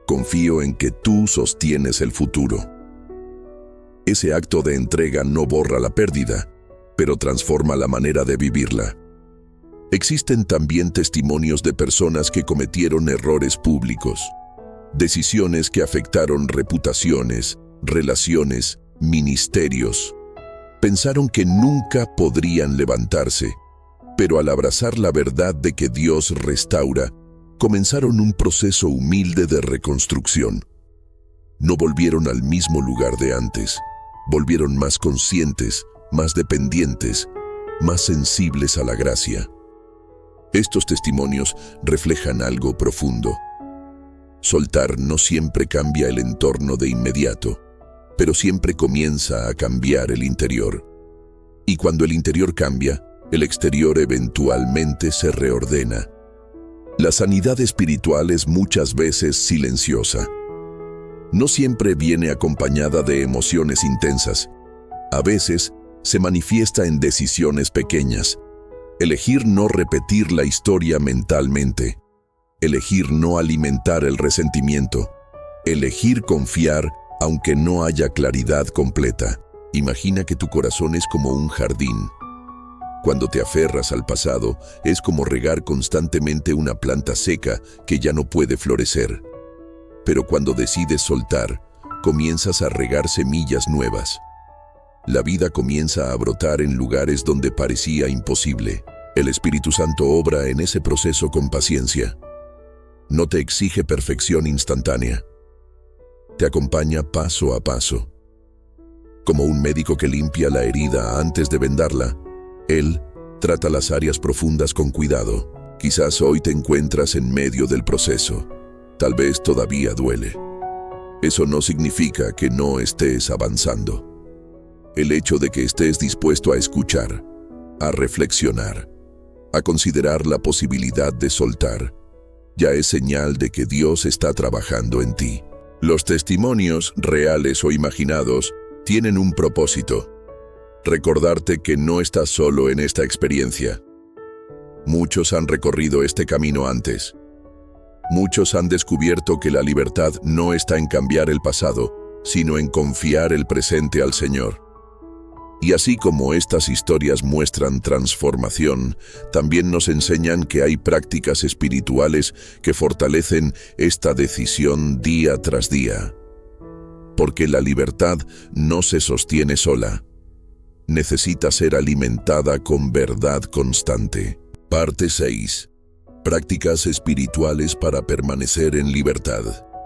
Speaker 1: Confío en que tú sostienes el futuro. Ese acto de entrega no borra la pérdida, pero transforma la manera de vivirla. Existen también testimonios de personas que cometieron errores públicos, decisiones que afectaron reputaciones, relaciones, ministerios. Pensaron que nunca podrían levantarse, pero al abrazar la verdad de que Dios restaura, comenzaron un proceso humilde de reconstrucción. No volvieron al mismo lugar de antes, volvieron más conscientes, más dependientes, más sensibles a la gracia. Estos testimonios reflejan algo profundo. Soltar no siempre cambia el entorno de inmediato, pero siempre comienza a cambiar el interior. Y cuando el interior cambia, el exterior eventualmente se reordena. La sanidad espiritual es muchas veces silenciosa. No siempre viene acompañada de emociones intensas. A veces se manifiesta en decisiones pequeñas. Elegir no repetir la historia mentalmente. Elegir no alimentar el resentimiento. Elegir confiar aunque no haya claridad completa. Imagina que tu corazón es como un jardín. Cuando te aferras al pasado, es como regar constantemente una planta seca que ya no puede florecer. Pero cuando decides soltar, comienzas a regar semillas nuevas. La vida comienza a brotar en lugares donde parecía imposible. El Espíritu Santo obra en ese proceso con paciencia. No te exige perfección instantánea. Te acompaña paso a paso. Como un médico que limpia la herida antes de vendarla, Él trata las áreas profundas con cuidado. Quizás hoy te encuentras en medio del proceso. Tal vez todavía duele. Eso no significa que no estés avanzando. El hecho de que estés dispuesto a escuchar, a reflexionar, a considerar la posibilidad de soltar, ya es señal de que Dios está trabajando en ti. Los testimonios, reales o imaginados, tienen un propósito: recordarte que no estás solo en esta experiencia. Muchos han recorrido este camino antes. Muchos han descubierto que la libertad no está en cambiar el pasado, sino en confiar el presente al Señor. Y así como estas historias muestran transformación, también nos enseñan que hay prácticas espirituales que fortalecen esta decisión día tras día. Porque la libertad no se sostiene sola. Necesita ser alimentada con verdad constante. Parte 6. Prácticas espirituales para permanecer en libertad.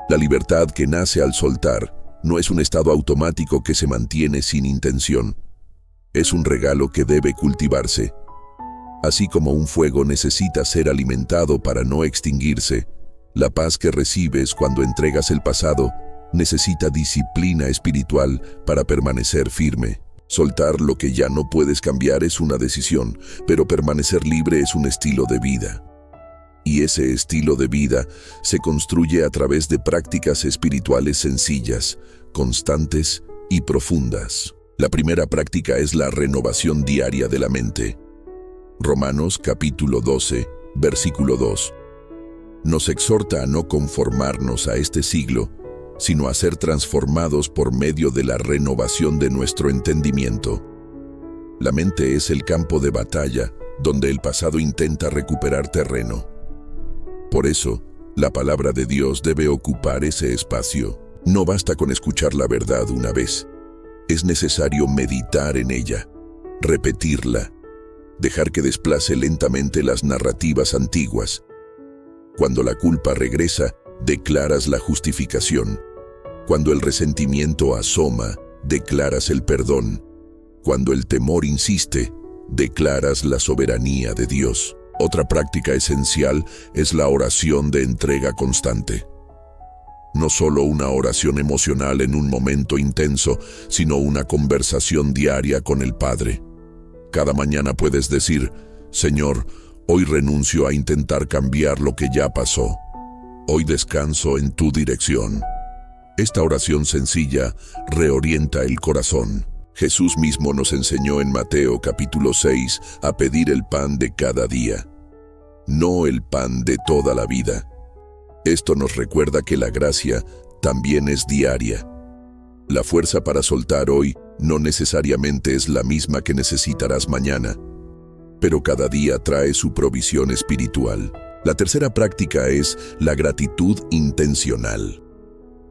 Speaker 1: La libertad que nace al soltar no es un estado automático que se mantiene sin intención. Es un regalo que debe cultivarse. Así como un fuego necesita ser alimentado para no extinguirse, La paz que recibes cuando entregas el pasado necesita disciplina espiritual para permanecer firme. Soltar lo que ya no puedes cambiar es una decisión, pero permanecer libre es un estilo de vida. Y ese estilo de vida se construye a través de prácticas espirituales sencillas, constantes y profundas. La primera práctica es la renovación diaria de la mente. Romanos capítulo 12, versículo 2. Nos exhorta a no conformarnos a este siglo, sino a ser transformados por medio de la renovación de nuestro entendimiento. La mente es el campo de batalla donde el pasado intenta recuperar terreno. Por eso, la palabra de Dios debe ocupar ese espacio. No basta con escuchar la verdad una vez. Es necesario meditar en ella, repetirla, dejar que desplace lentamente las narrativas antiguas. Cuando la culpa regresa, declaras la justificación. Cuando el resentimiento asoma, declaras el perdón. Cuando el temor insiste, declaras la soberanía de Dios. Otra práctica esencial es la oración de entrega constante. No solo una oración emocional en un momento intenso, sino una conversación diaria con el Padre. Cada mañana puedes decir: Señor, hoy renuncio a intentar cambiar lo que ya pasó. Hoy descanso en tu dirección. Esta oración sencilla reorienta el corazón. Jesús mismo nos enseñó en Mateo capítulo 6 a pedir el pan de cada día, no el pan de toda la vida. Esto nos recuerda que la gracia también es diaria. La fuerza para soltar hoy no necesariamente es la misma que necesitarás mañana, pero cada día trae su provisión espiritual. La tercera práctica es la gratitud intencional.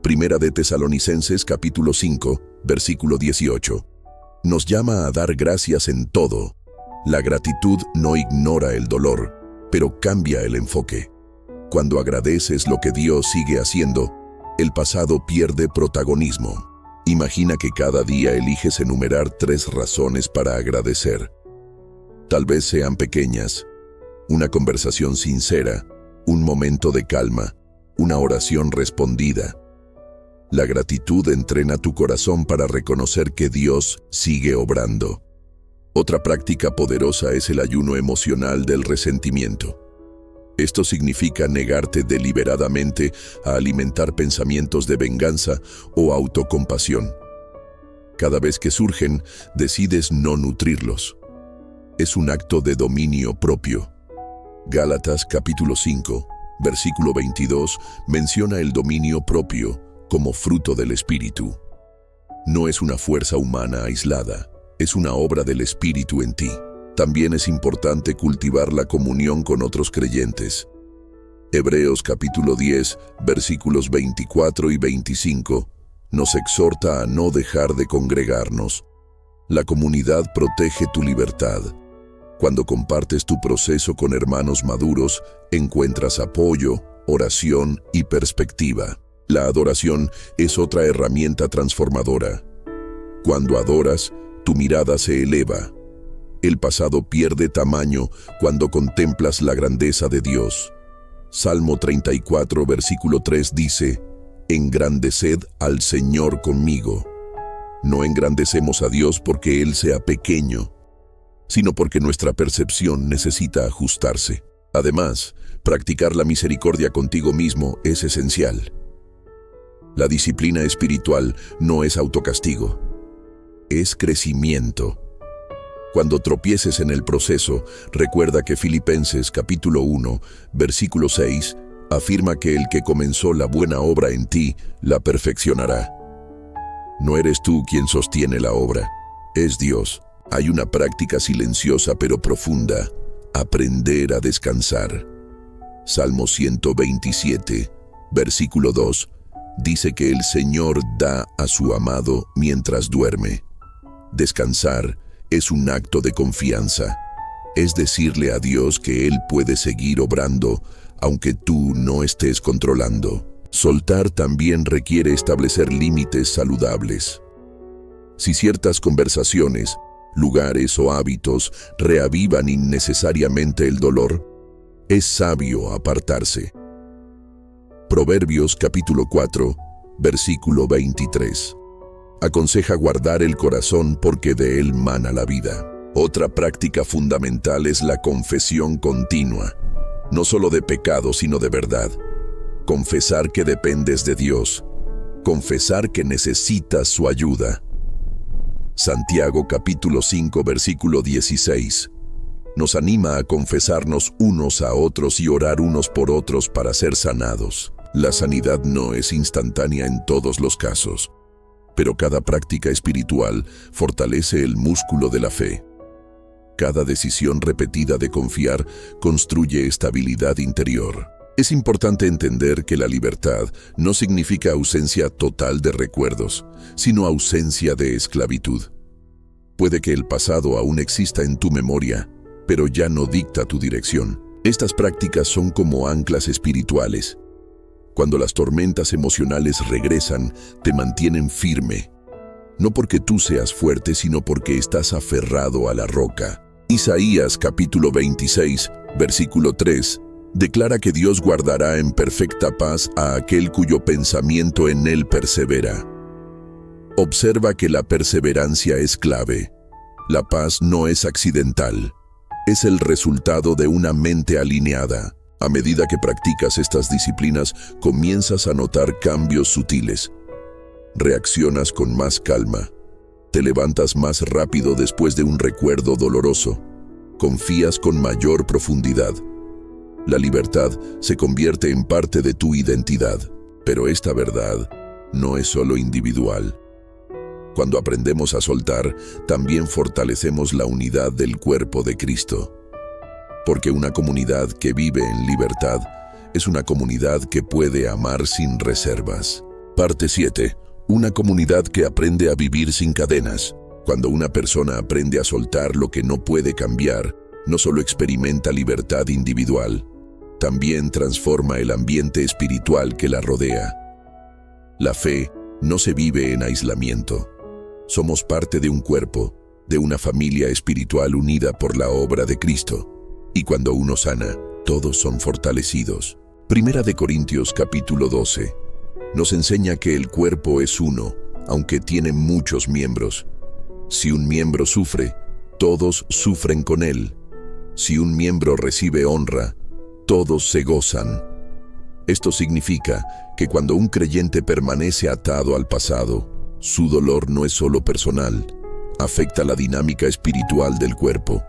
Speaker 1: Primera de Tesalonicenses capítulo 5, versículo 18. Nos llama a dar gracias en todo. La gratitud no ignora el dolor, pero cambia el enfoque. Cuando agradeces lo que Dios sigue haciendo, el pasado pierde protagonismo. Imagina que cada día eliges enumerar 3 razones para agradecer. Tal vez sean pequeñas: una conversación sincera, un momento de calma, una oración respondida. La gratitud entrena tu corazón para reconocer que Dios sigue obrando. Otra práctica poderosa es el ayuno emocional del resentimiento. Esto significa negarte deliberadamente a alimentar pensamientos de venganza o autocompasión. Cada vez que surgen, decides no nutrirlos. Es un acto de dominio propio. Gálatas capítulo 5, versículo 22 menciona el dominio propio como fruto del Espíritu. No es una fuerza humana aislada, es una obra del Espíritu en ti. También es importante cultivar la comunión con otros creyentes. Hebreos capítulo 10, versículos 24 y 25, nos exhorta a no dejar de congregarnos. La comunidad protege tu libertad. Cuando compartes tu proceso con hermanos maduros, encuentras apoyo, oración y perspectiva. La adoración es otra herramienta transformadora. Cuando adoras, tu mirada se eleva. El pasado pierde tamaño cuando contemplas la grandeza de Dios. Salmo 34, versículo 3 dice: Engrandeced al Señor conmigo. No engrandecemos a Dios porque Él sea pequeño, sino porque nuestra percepción necesita ajustarse. Además, practicar la misericordia contigo mismo es esencial. La disciplina espiritual no es autocastigo, es crecimiento. Cuando tropieces en el proceso, recuerda que Filipenses capítulo 1, versículo 6, afirma que el que comenzó la buena obra en ti, la perfeccionará. No eres tú quien sostiene la obra, es Dios. Hay una práctica silenciosa pero profunda: aprender a descansar. Salmo 127, versículo 2, dice que el Señor da a su amado mientras duerme. Descansar es un acto de confianza. Es decirle a Dios que Él puede seguir obrando, aunque tú no estés controlando. Soltar también requiere establecer límites saludables. Si ciertas conversaciones, lugares o hábitos reavivan innecesariamente el dolor, es sabio apartarse. Proverbios capítulo 4, versículo 23. Aconseja guardar el corazón porque de él mana la vida. Otra práctica fundamental es la confesión continua, no solo de pecado, sino de verdad. Confesar que dependes de Dios, confesar que necesitas su ayuda. Santiago capítulo 5, versículo 16. Nos anima a confesarnos unos a otros y orar unos por otros para ser sanados. La sanidad no es instantánea en todos los casos, pero cada práctica espiritual fortalece el músculo de la fe. Cada decisión repetida de confiar construye estabilidad interior. Es importante entender que la libertad no significa ausencia total de recuerdos, sino ausencia de esclavitud. Puede que el pasado aún exista en tu memoria, pero ya no dicta tu dirección. Estas prácticas son como anclas espirituales. Cuando las tormentas emocionales regresan, te mantienen firme. No porque tú seas fuerte, sino porque estás aferrado a la roca. Isaías capítulo 26, versículo 3, declara que Dios guardará en perfecta paz a aquel cuyo pensamiento en él persevera. Observa que la perseverancia es clave. La paz no es accidental. Es el resultado de una mente alineada. A medida que practicas estas disciplinas, comienzas a notar cambios sutiles. Reaccionas con más calma. Te levantas más rápido después de un recuerdo doloroso. Confías con mayor profundidad. La libertad se convierte en parte de tu identidad, pero esta verdad no es solo individual. Cuando aprendemos a soltar, también fortalecemos la unidad del cuerpo de Cristo. Porque una comunidad que vive en libertad es una comunidad que puede amar sin reservas. Parte 7. Una comunidad que aprende a vivir sin cadenas. Cuando una persona aprende a soltar lo que no puede cambiar, no solo experimenta libertad individual, también transforma el ambiente espiritual que la rodea. La fe no se vive en aislamiento. Somos parte de un cuerpo, de una familia espiritual unida por la obra de Cristo. Y cuando uno sana, todos son fortalecidos. Primera de Corintios capítulo 12 nos enseña que el cuerpo es uno, aunque tiene muchos miembros. Si un miembro sufre, todos sufren con él. Si un miembro recibe honra, todos se gozan. Esto significa que cuando un creyente permanece atado al pasado, su dolor no es solo personal, afecta la dinámica espiritual del cuerpo.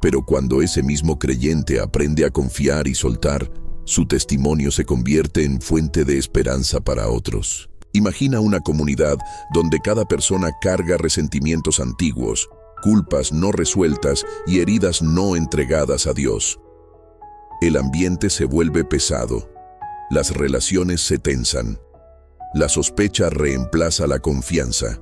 Speaker 1: Pero cuando ese mismo creyente aprende a confiar y soltar, su testimonio se convierte en fuente de esperanza para otros. Imagina una comunidad donde cada persona carga resentimientos antiguos, culpas no resueltas y heridas no entregadas a Dios. El ambiente se vuelve pesado, las relaciones se tensan, la sospecha reemplaza la confianza.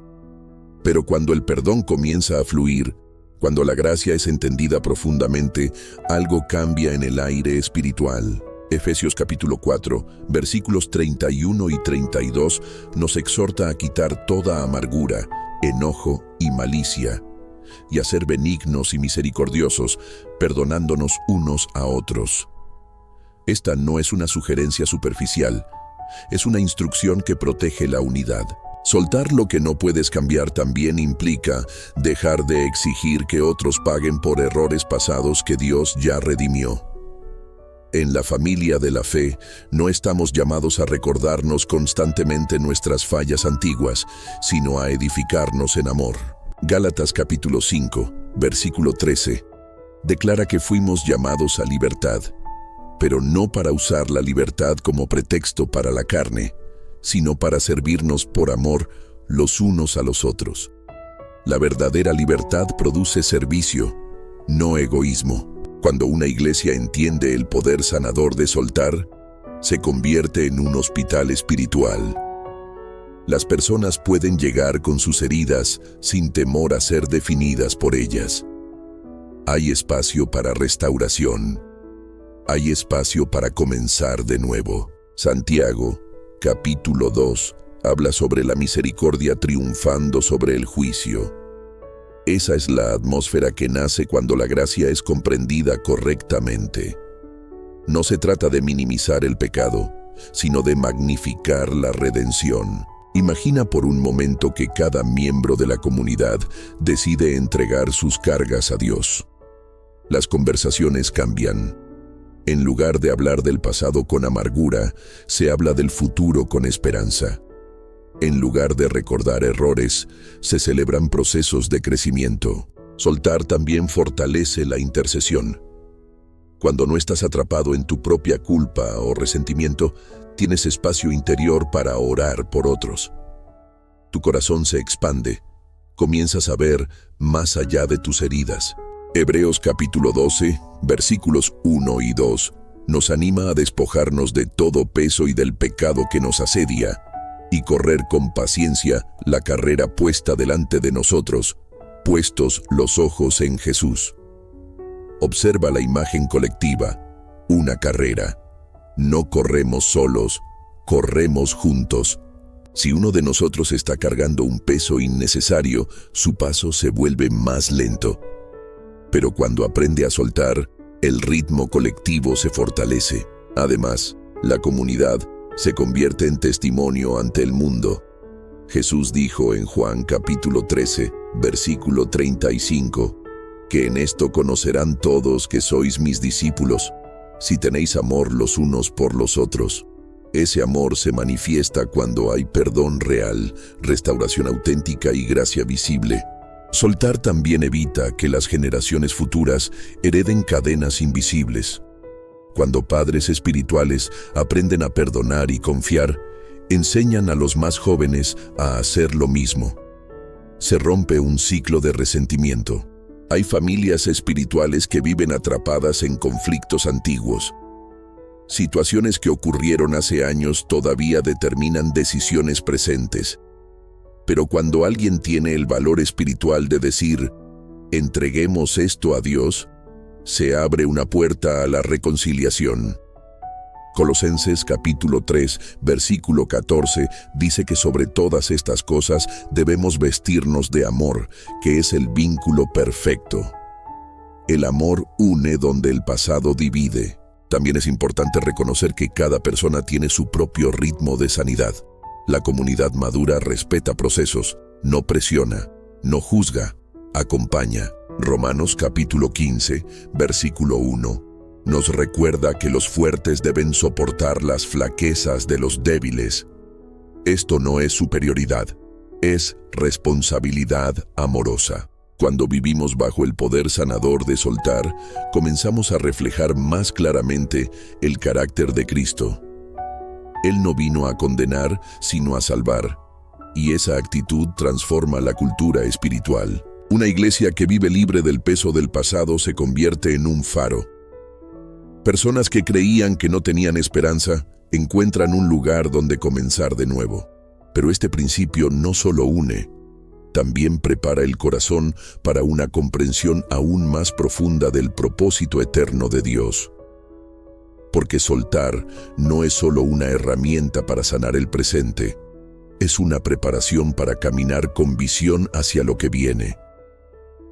Speaker 1: Pero cuando el perdón comienza a fluir, cuando la gracia es entendida profundamente, algo cambia en el aire espiritual. Efesios capítulo 4, versículos 31 y 32 nos exhorta a quitar toda amargura, enojo y malicia, y a ser benignos y misericordiosos, perdonándonos unos a otros. Esta no es una sugerencia superficial, es una instrucción que protege la unidad. Soltar lo que no puedes cambiar también implica dejar de exigir que otros paguen por errores pasados que Dios ya redimió. En la familia de la fe, no estamos llamados a recordarnos constantemente nuestras fallas antiguas, sino a edificarnos en amor. Gálatas capítulo 5, versículo 13, declara que fuimos llamados a libertad, pero no para usar la libertad como pretexto para la carne, sino para servirnos por amor los unos a los otros. La verdadera libertad produce servicio, no egoísmo. Cuando una iglesia entiende el poder sanador de soltar, se convierte en un hospital espiritual. Las personas pueden llegar con sus heridas sin temor a ser definidas por ellas. Hay espacio para restauración. Hay espacio para comenzar de nuevo. Santiago, capítulo 2, habla sobre la misericordia triunfando sobre el juicio. Esa es la atmósfera que nace cuando la gracia es comprendida correctamente. No se trata de minimizar el pecado, sino de magnificar la redención. Imagina por un momento que cada miembro de la comunidad decide entregar sus cargas a Dios. Las conversaciones cambian. En lugar de hablar del pasado con amargura, se habla del futuro con esperanza. En lugar de recordar errores, se celebran procesos de crecimiento. Soltar también fortalece la intercesión. Cuando no estás atrapado en tu propia culpa o resentimiento, tienes espacio interior para orar por otros. Tu corazón se expande. Comienzas a ver más allá de tus heridas. Hebreos capítulo 12, versículos 1 y 2, nos anima a despojarnos de todo peso y del pecado que nos asedia, y correr con paciencia la carrera puesta delante de nosotros, puestos los ojos en Jesús. Observa la imagen colectiva, una carrera. No corremos solos, corremos juntos. Si uno de nosotros está cargando un peso innecesario, su paso se vuelve más lento. Pero cuando aprende a soltar, el ritmo colectivo se fortalece. Además, la comunidad se convierte en testimonio ante el mundo. Jesús dijo en Juan capítulo 13, versículo 35, que en esto conocerán todos que sois mis discípulos, si tenéis amor los unos por los otros. Ese amor se manifiesta cuando hay perdón real, restauración auténtica y gracia visible. Soltar también evita que las generaciones futuras hereden cadenas invisibles. Cuando padres espirituales aprenden a perdonar y confiar, enseñan a los más jóvenes a hacer lo mismo. Se rompe un ciclo de resentimiento. Hay familias espirituales que viven atrapadas en conflictos antiguos. Situaciones que ocurrieron hace años todavía determinan decisiones presentes. Pero cuando alguien tiene el valor espiritual de decir, entreguemos esto a Dios, se abre una puerta a la reconciliación. Colosenses capítulo 3, versículo 14, dice que sobre todas estas cosas debemos vestirnos de amor, que es el vínculo perfecto. El amor une donde el pasado divide. También es importante reconocer que cada persona tiene su propio ritmo de sanidad. La comunidad madura respeta procesos, no presiona, no juzga, acompaña. Romanos capítulo 15, versículo 1, nos recuerda que los fuertes deben soportar las flaquezas de los débiles. Esto no es superioridad, es responsabilidad amorosa. Cuando vivimos bajo el poder sanador de soltar, comenzamos a reflejar más claramente el carácter de Cristo. Él no vino a condenar, sino a salvar, y esa actitud transforma la cultura espiritual. Una iglesia que vive libre del peso del pasado se convierte en un faro. Personas que creían que no tenían esperanza encuentran un lugar donde comenzar de nuevo. Pero este principio no solo une, también prepara el corazón para una comprensión aún más profunda del propósito eterno de Dios. Porque soltar no es solo una herramienta para sanar el presente, es una preparación para caminar con visión hacia lo que viene.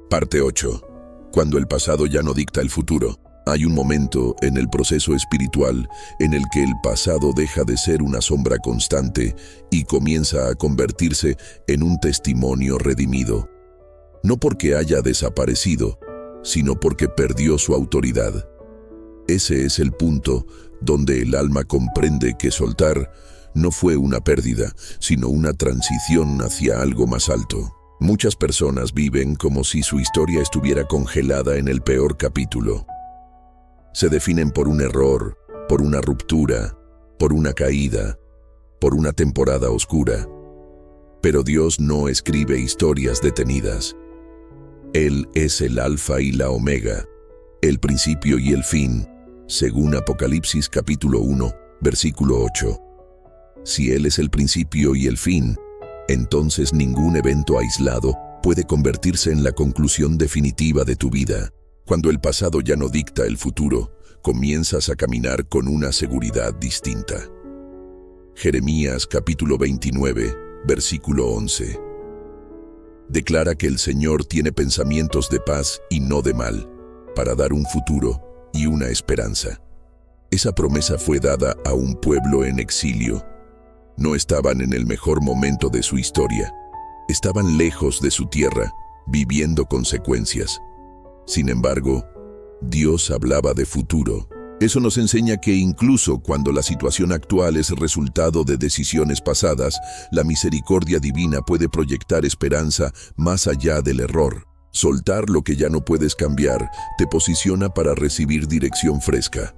Speaker 1: Parte 8. Cuando el pasado ya no dicta el futuro. Hay un momento en el proceso espiritual en el que el pasado deja de ser una sombra constante y comienza a convertirse en un testimonio redimido. No porque haya desaparecido, sino porque perdió su autoridad. Ese es el punto donde el alma comprende que soltar no fue una pérdida, sino una transición hacia algo más alto. Muchas personas viven como si su historia estuviera congelada en el peor capítulo. Se definen por un error, por una ruptura, por una caída, por una temporada oscura. Pero Dios no escribe historias detenidas. Él es el Alfa y la Omega, el principio y el fin, según Apocalipsis capítulo 1, versículo 8. Si Él es el principio y el fin, entonces ningún evento aislado puede convertirse en la conclusión definitiva de tu vida. Cuando el pasado ya no dicta el futuro, comienzas a caminar con una seguridad distinta. Jeremías capítulo 29, versículo 11. Declara que el Señor tiene pensamientos de paz y no de mal, para dar un futuro y una esperanza. Esa promesa fue dada a un pueblo en exilio. No estaban en el mejor momento de su historia. Estaban lejos de su tierra, viviendo consecuencias. Sin embargo, Dios hablaba de futuro. Eso nos enseña que incluso cuando la situación actual es resultado de decisiones pasadas, la misericordia divina puede proyectar esperanza más allá del error. Soltar lo que ya no puedes cambiar te posiciona para recibir dirección fresca.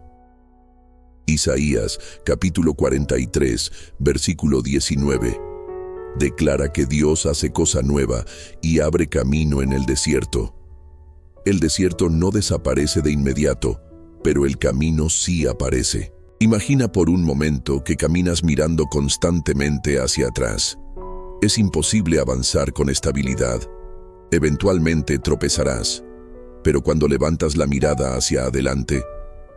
Speaker 1: Isaías, capítulo 43, versículo 19. Declara que Dios hace cosa nueva y abre camino en el desierto. El desierto no desaparece de inmediato, pero el camino sí aparece. Imagina por un momento que caminas mirando constantemente hacia atrás. Es imposible avanzar con estabilidad. Eventualmente tropezarás, pero cuando levantas la mirada hacia adelante,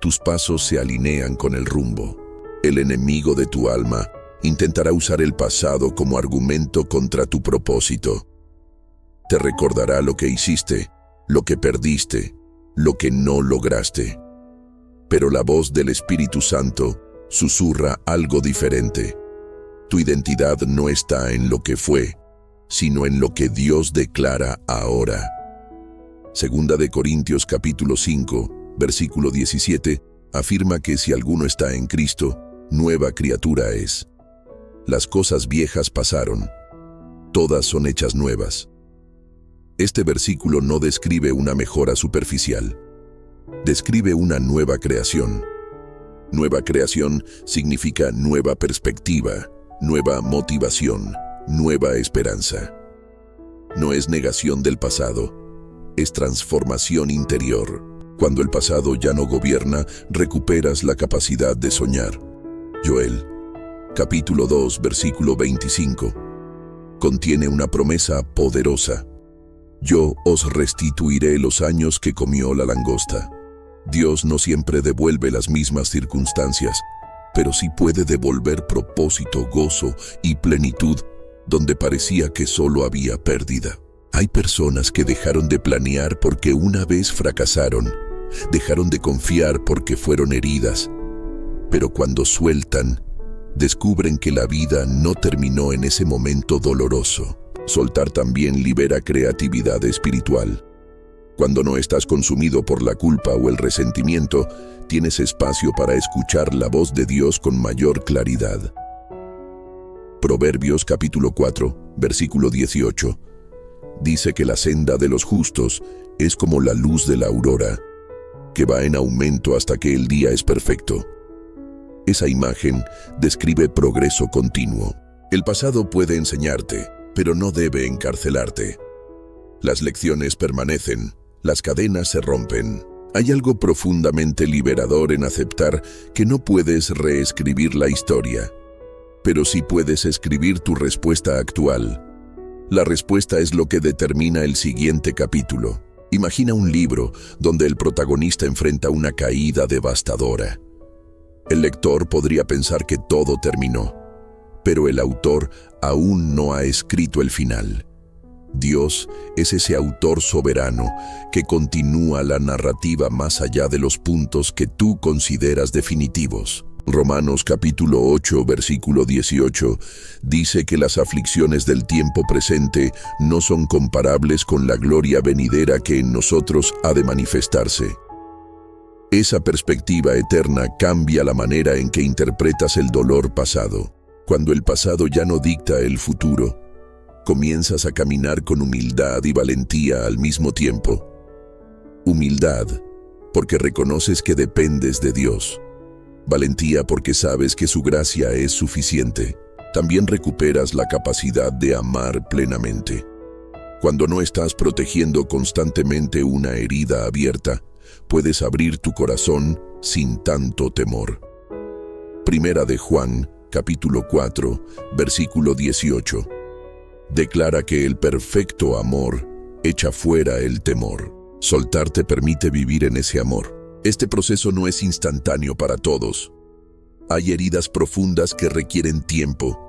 Speaker 1: tus pasos se alinean con el rumbo. El enemigo de tu alma intentará usar el pasado como argumento contra tu propósito. Te recordará lo que hiciste, lo que perdiste, lo que no lograste. Pero la voz del Espíritu Santo susurra algo diferente. Tu identidad no está en lo que fue, sino en lo que Dios declara ahora. Segunda de Corintios capítulo 5, versículo 17, afirma que si alguno está en Cristo, nueva criatura es. Las cosas viejas pasaron, todas son hechas nuevas. Este versículo no describe una mejora superficial. Describe una nueva creación. Nueva creación significa nueva perspectiva, nueva motivación, nueva esperanza. No es negación del pasado, es transformación interior. Cuando el pasado ya no gobierna, recuperas la capacidad de soñar. Joel, capítulo 2, versículo 25, contiene una promesa poderosa. Yo os restituiré los años que comió la langosta. Dios no siempre devuelve las mismas circunstancias, pero sí puede devolver propósito, gozo y plenitud donde parecía que solo había pérdida. Hay personas que dejaron de planear porque una vez fracasaron, dejaron de confiar porque fueron heridas, pero cuando sueltan, descubren que la vida no terminó en ese momento doloroso. Soltar también libera creatividad espiritual. Cuando no estás consumido por la culpa o el resentimiento, tienes espacio para escuchar la voz de Dios con mayor claridad. Proverbios capítulo 4, versículo 18. Dice que la senda de los justos es como la luz de la aurora, que va en aumento hasta que el día es perfecto. Esa imagen describe progreso continuo. El pasado puede enseñarte, pero no debe encarcelarte. Las lecciones permanecen, las cadenas se rompen. Hay algo profundamente liberador en aceptar que no puedes reescribir la historia, pero sí puedes escribir tu respuesta actual. La respuesta es lo que determina el siguiente capítulo. Imagina un libro donde el protagonista enfrenta una caída devastadora. El lector podría pensar que todo terminó, pero el autor aún no ha escrito el final. Dios es ese autor soberano que continúa la narrativa más allá de los puntos que tú consideras definitivos. Romanos capítulo 8, versículo 18, dice que las aflicciones del tiempo presente no son comparables con la gloria venidera que en nosotros ha de manifestarse. Esa perspectiva eterna cambia la manera en que interpretas el dolor pasado. Cuando el pasado ya no dicta el futuro, comienzas a caminar con humildad y valentía al mismo tiempo. Humildad, porque reconoces que dependes de Dios. Valentía, porque sabes que su gracia es suficiente. También recuperas la capacidad de amar plenamente. Cuando no estás protegiendo constantemente una herida abierta, puedes abrir tu corazón sin tanto temor. Primera de Juan, capítulo 4, versículo 18. Declara que el perfecto amor echa fuera el temor. Soltar te permite vivir en ese amor. Este proceso no es instantáneo para todos. Hay heridas profundas que requieren tiempo,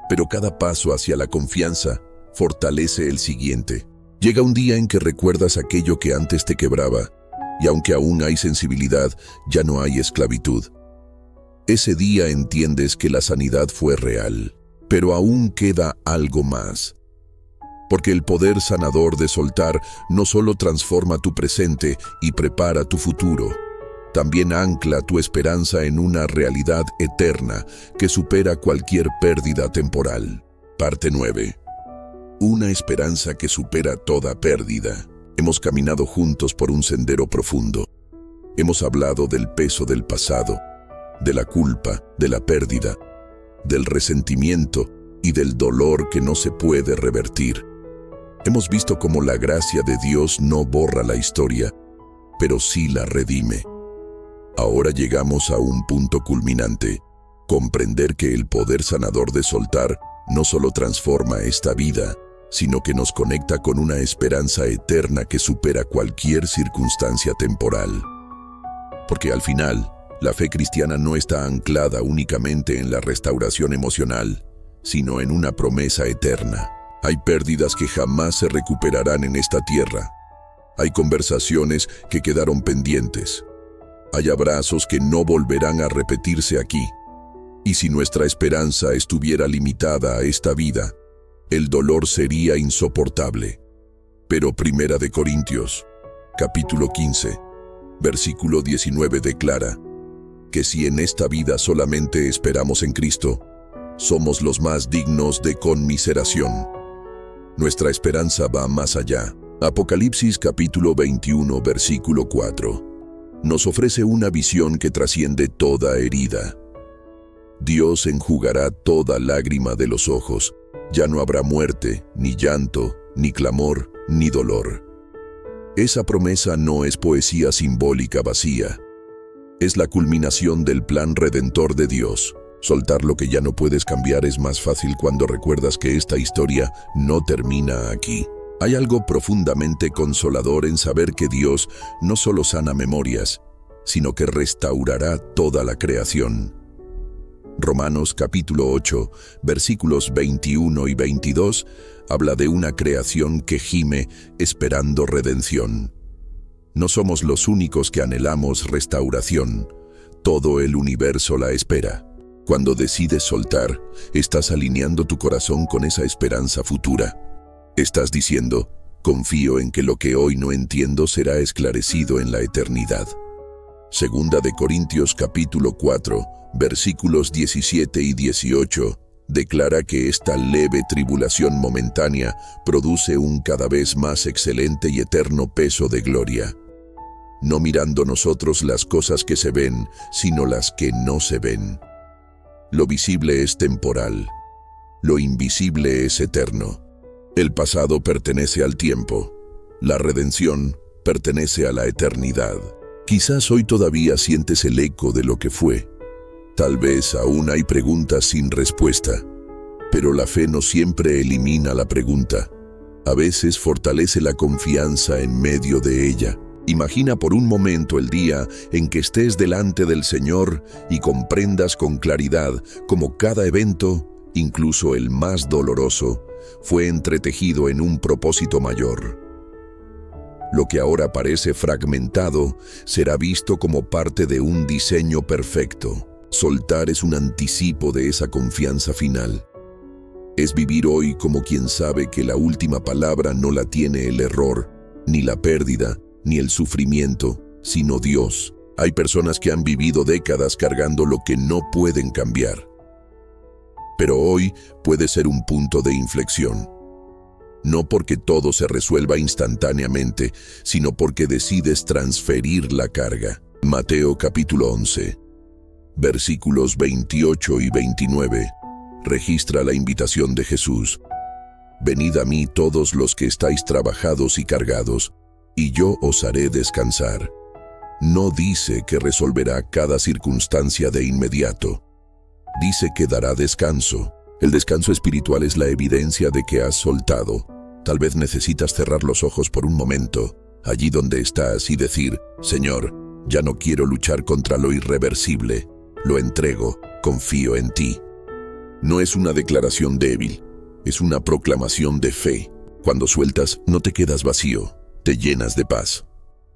Speaker 1: pero cada paso hacia la confianza fortalece el siguiente. Llega un día en que recuerdas aquello que antes te quebraba y aunque aún hay sensibilidad, ya no hay esclavitud. Ese día entiendes que la sanidad fue real, pero aún queda algo más. Porque el poder sanador de soltar no solo transforma tu presente y prepara tu futuro, también ancla tu esperanza en una realidad eterna que supera cualquier pérdida temporal. Parte 9. Una esperanza que supera toda pérdida. Hemos caminado juntos por un sendero profundo. Hemos hablado del peso del pasado, de la culpa, de la pérdida, del resentimiento y del dolor que no se puede revertir. Hemos visto cómo la gracia de Dios no borra la historia, pero sí la redime. Ahora llegamos a un punto culminante: comprender que el poder sanador de soltar no solo transforma esta vida, sino que nos conecta con una esperanza eterna que supera cualquier circunstancia temporal. Porque al final, la fe cristiana no está anclada únicamente en la restauración emocional, sino en una promesa eterna. Hay pérdidas que jamás se recuperarán en esta tierra. Hay conversaciones que quedaron pendientes. Hay abrazos que no volverán a repetirse aquí. Y si nuestra esperanza estuviera limitada a esta vida, el dolor sería insoportable. Pero 1 Corintios, capítulo 15, versículo 19 declara que si en esta vida solamente esperamos en Cristo, somos los más dignos de conmiseración. Nuestra esperanza va más allá. Apocalipsis capítulo 21, versículo 4, nos ofrece una visión que trasciende toda herida. Dios enjugará toda lágrima de los ojos. Ya no habrá muerte, ni llanto, ni clamor, ni dolor. Esa promesa no es poesía simbólica vacía. Es la culminación del plan redentor de Dios. Soltar lo que ya no puedes cambiar es más fácil cuando recuerdas que esta historia no termina aquí. Hay algo profundamente consolador en saber que Dios no solo sana memorias, sino que restaurará toda la creación. Romanos capítulo 8, versículos 21 y 22, habla de una creación que gime esperando redención. No somos los únicos que anhelamos restauración. Todo el universo la espera. Cuando decides soltar, estás alineando tu corazón con esa esperanza futura. Estás diciendo, confío en que lo que hoy no entiendo será esclarecido en la eternidad. Segunda de Corintios capítulo 4, versículos 17 y 18, declara que esta leve tribulación momentánea produce un cada vez más excelente y eterno peso de gloria. No mirando nosotros las cosas que se ven, sino las que no se ven. Lo visible es temporal, lo invisible es eterno. El pasado pertenece al tiempo, la redención pertenece a la eternidad. Quizás hoy todavía sientes el eco de lo que fue. Tal vez aún hay preguntas sin respuesta, pero la fe no siempre elimina la pregunta. A veces fortalece la confianza en medio de ella. Imagina por un momento el día en que estés delante del Señor y comprendas con claridad cómo cada evento, incluso el más doloroso, fue entretejido en un propósito mayor. Lo que ahora parece fragmentado será visto como parte de un diseño perfecto. Soltar es un anticipo de esa confianza final. Es vivir hoy como quien sabe que la última palabra no la tiene el error, ni la pérdida, ni el sufrimiento, sino Dios. Hay personas que han vivido décadas cargando lo que no pueden cambiar. Pero hoy puede ser un punto de inflexión. No porque todo se resuelva instantáneamente, sino porque decides transferir la carga. Mateo capítulo 11, versículos 28 y 29, registra la invitación de Jesús. Venid a mí todos los que estáis trabajados y cargados, y yo os haré descansar. No dice que resolverá cada circunstancia de inmediato. Dice que dará descanso. El descanso espiritual es la evidencia de que has soltado. Tal vez necesitas cerrar los ojos por un momento, allí donde estás, y decir, Señor, ya no quiero luchar contra lo irreversible. Lo entrego, confío en ti. No es una declaración débil, es una proclamación de fe. Cuando sueltas, no te quedas vacío, te llenas de paz.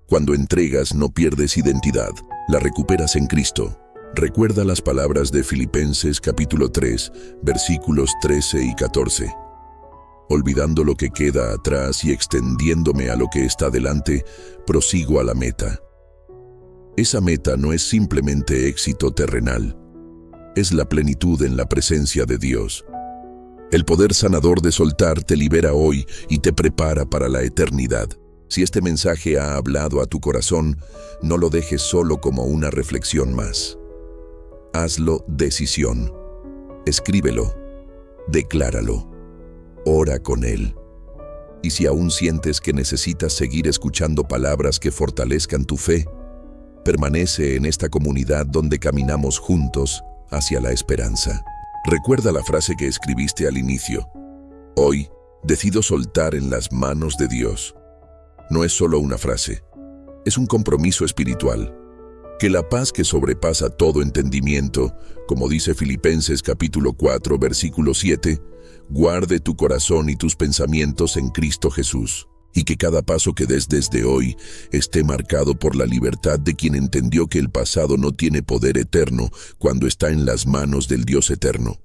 Speaker 1: Cuando entregas no pierdes identidad, la recuperas en Cristo. Recuerda las palabras de Filipenses capítulo 3, versículos 13 y 14. Olvidando lo que queda atrás y extendiéndome a lo que está delante, prosigo a la meta. Esa meta no es simplemente éxito terrenal, es la plenitud en la presencia de Dios. El poder sanador de soltar te libera hoy y te prepara para la eternidad. Si este mensaje ha hablado a tu corazón, no lo dejes solo como una reflexión más. Hazlo decisión. Escríbelo. Decláralo. Ora con él. Y si aún sientes que necesitas seguir escuchando palabras que fortalezcan tu fe, permanece en esta comunidad donde caminamos juntos hacia la esperanza. Recuerda la frase que escribiste al inicio. Hoy, decido soltar en las manos de Dios. No es solo una frase, es un compromiso espiritual. Que la paz que sobrepasa todo entendimiento, como dice Filipenses capítulo 4, versículo 7, guarde tu corazón y tus pensamientos en Cristo Jesús. Y que cada paso que des desde hoy esté marcado por la libertad de quien entendió que el pasado no tiene poder eterno cuando está en las manos del Dios eterno.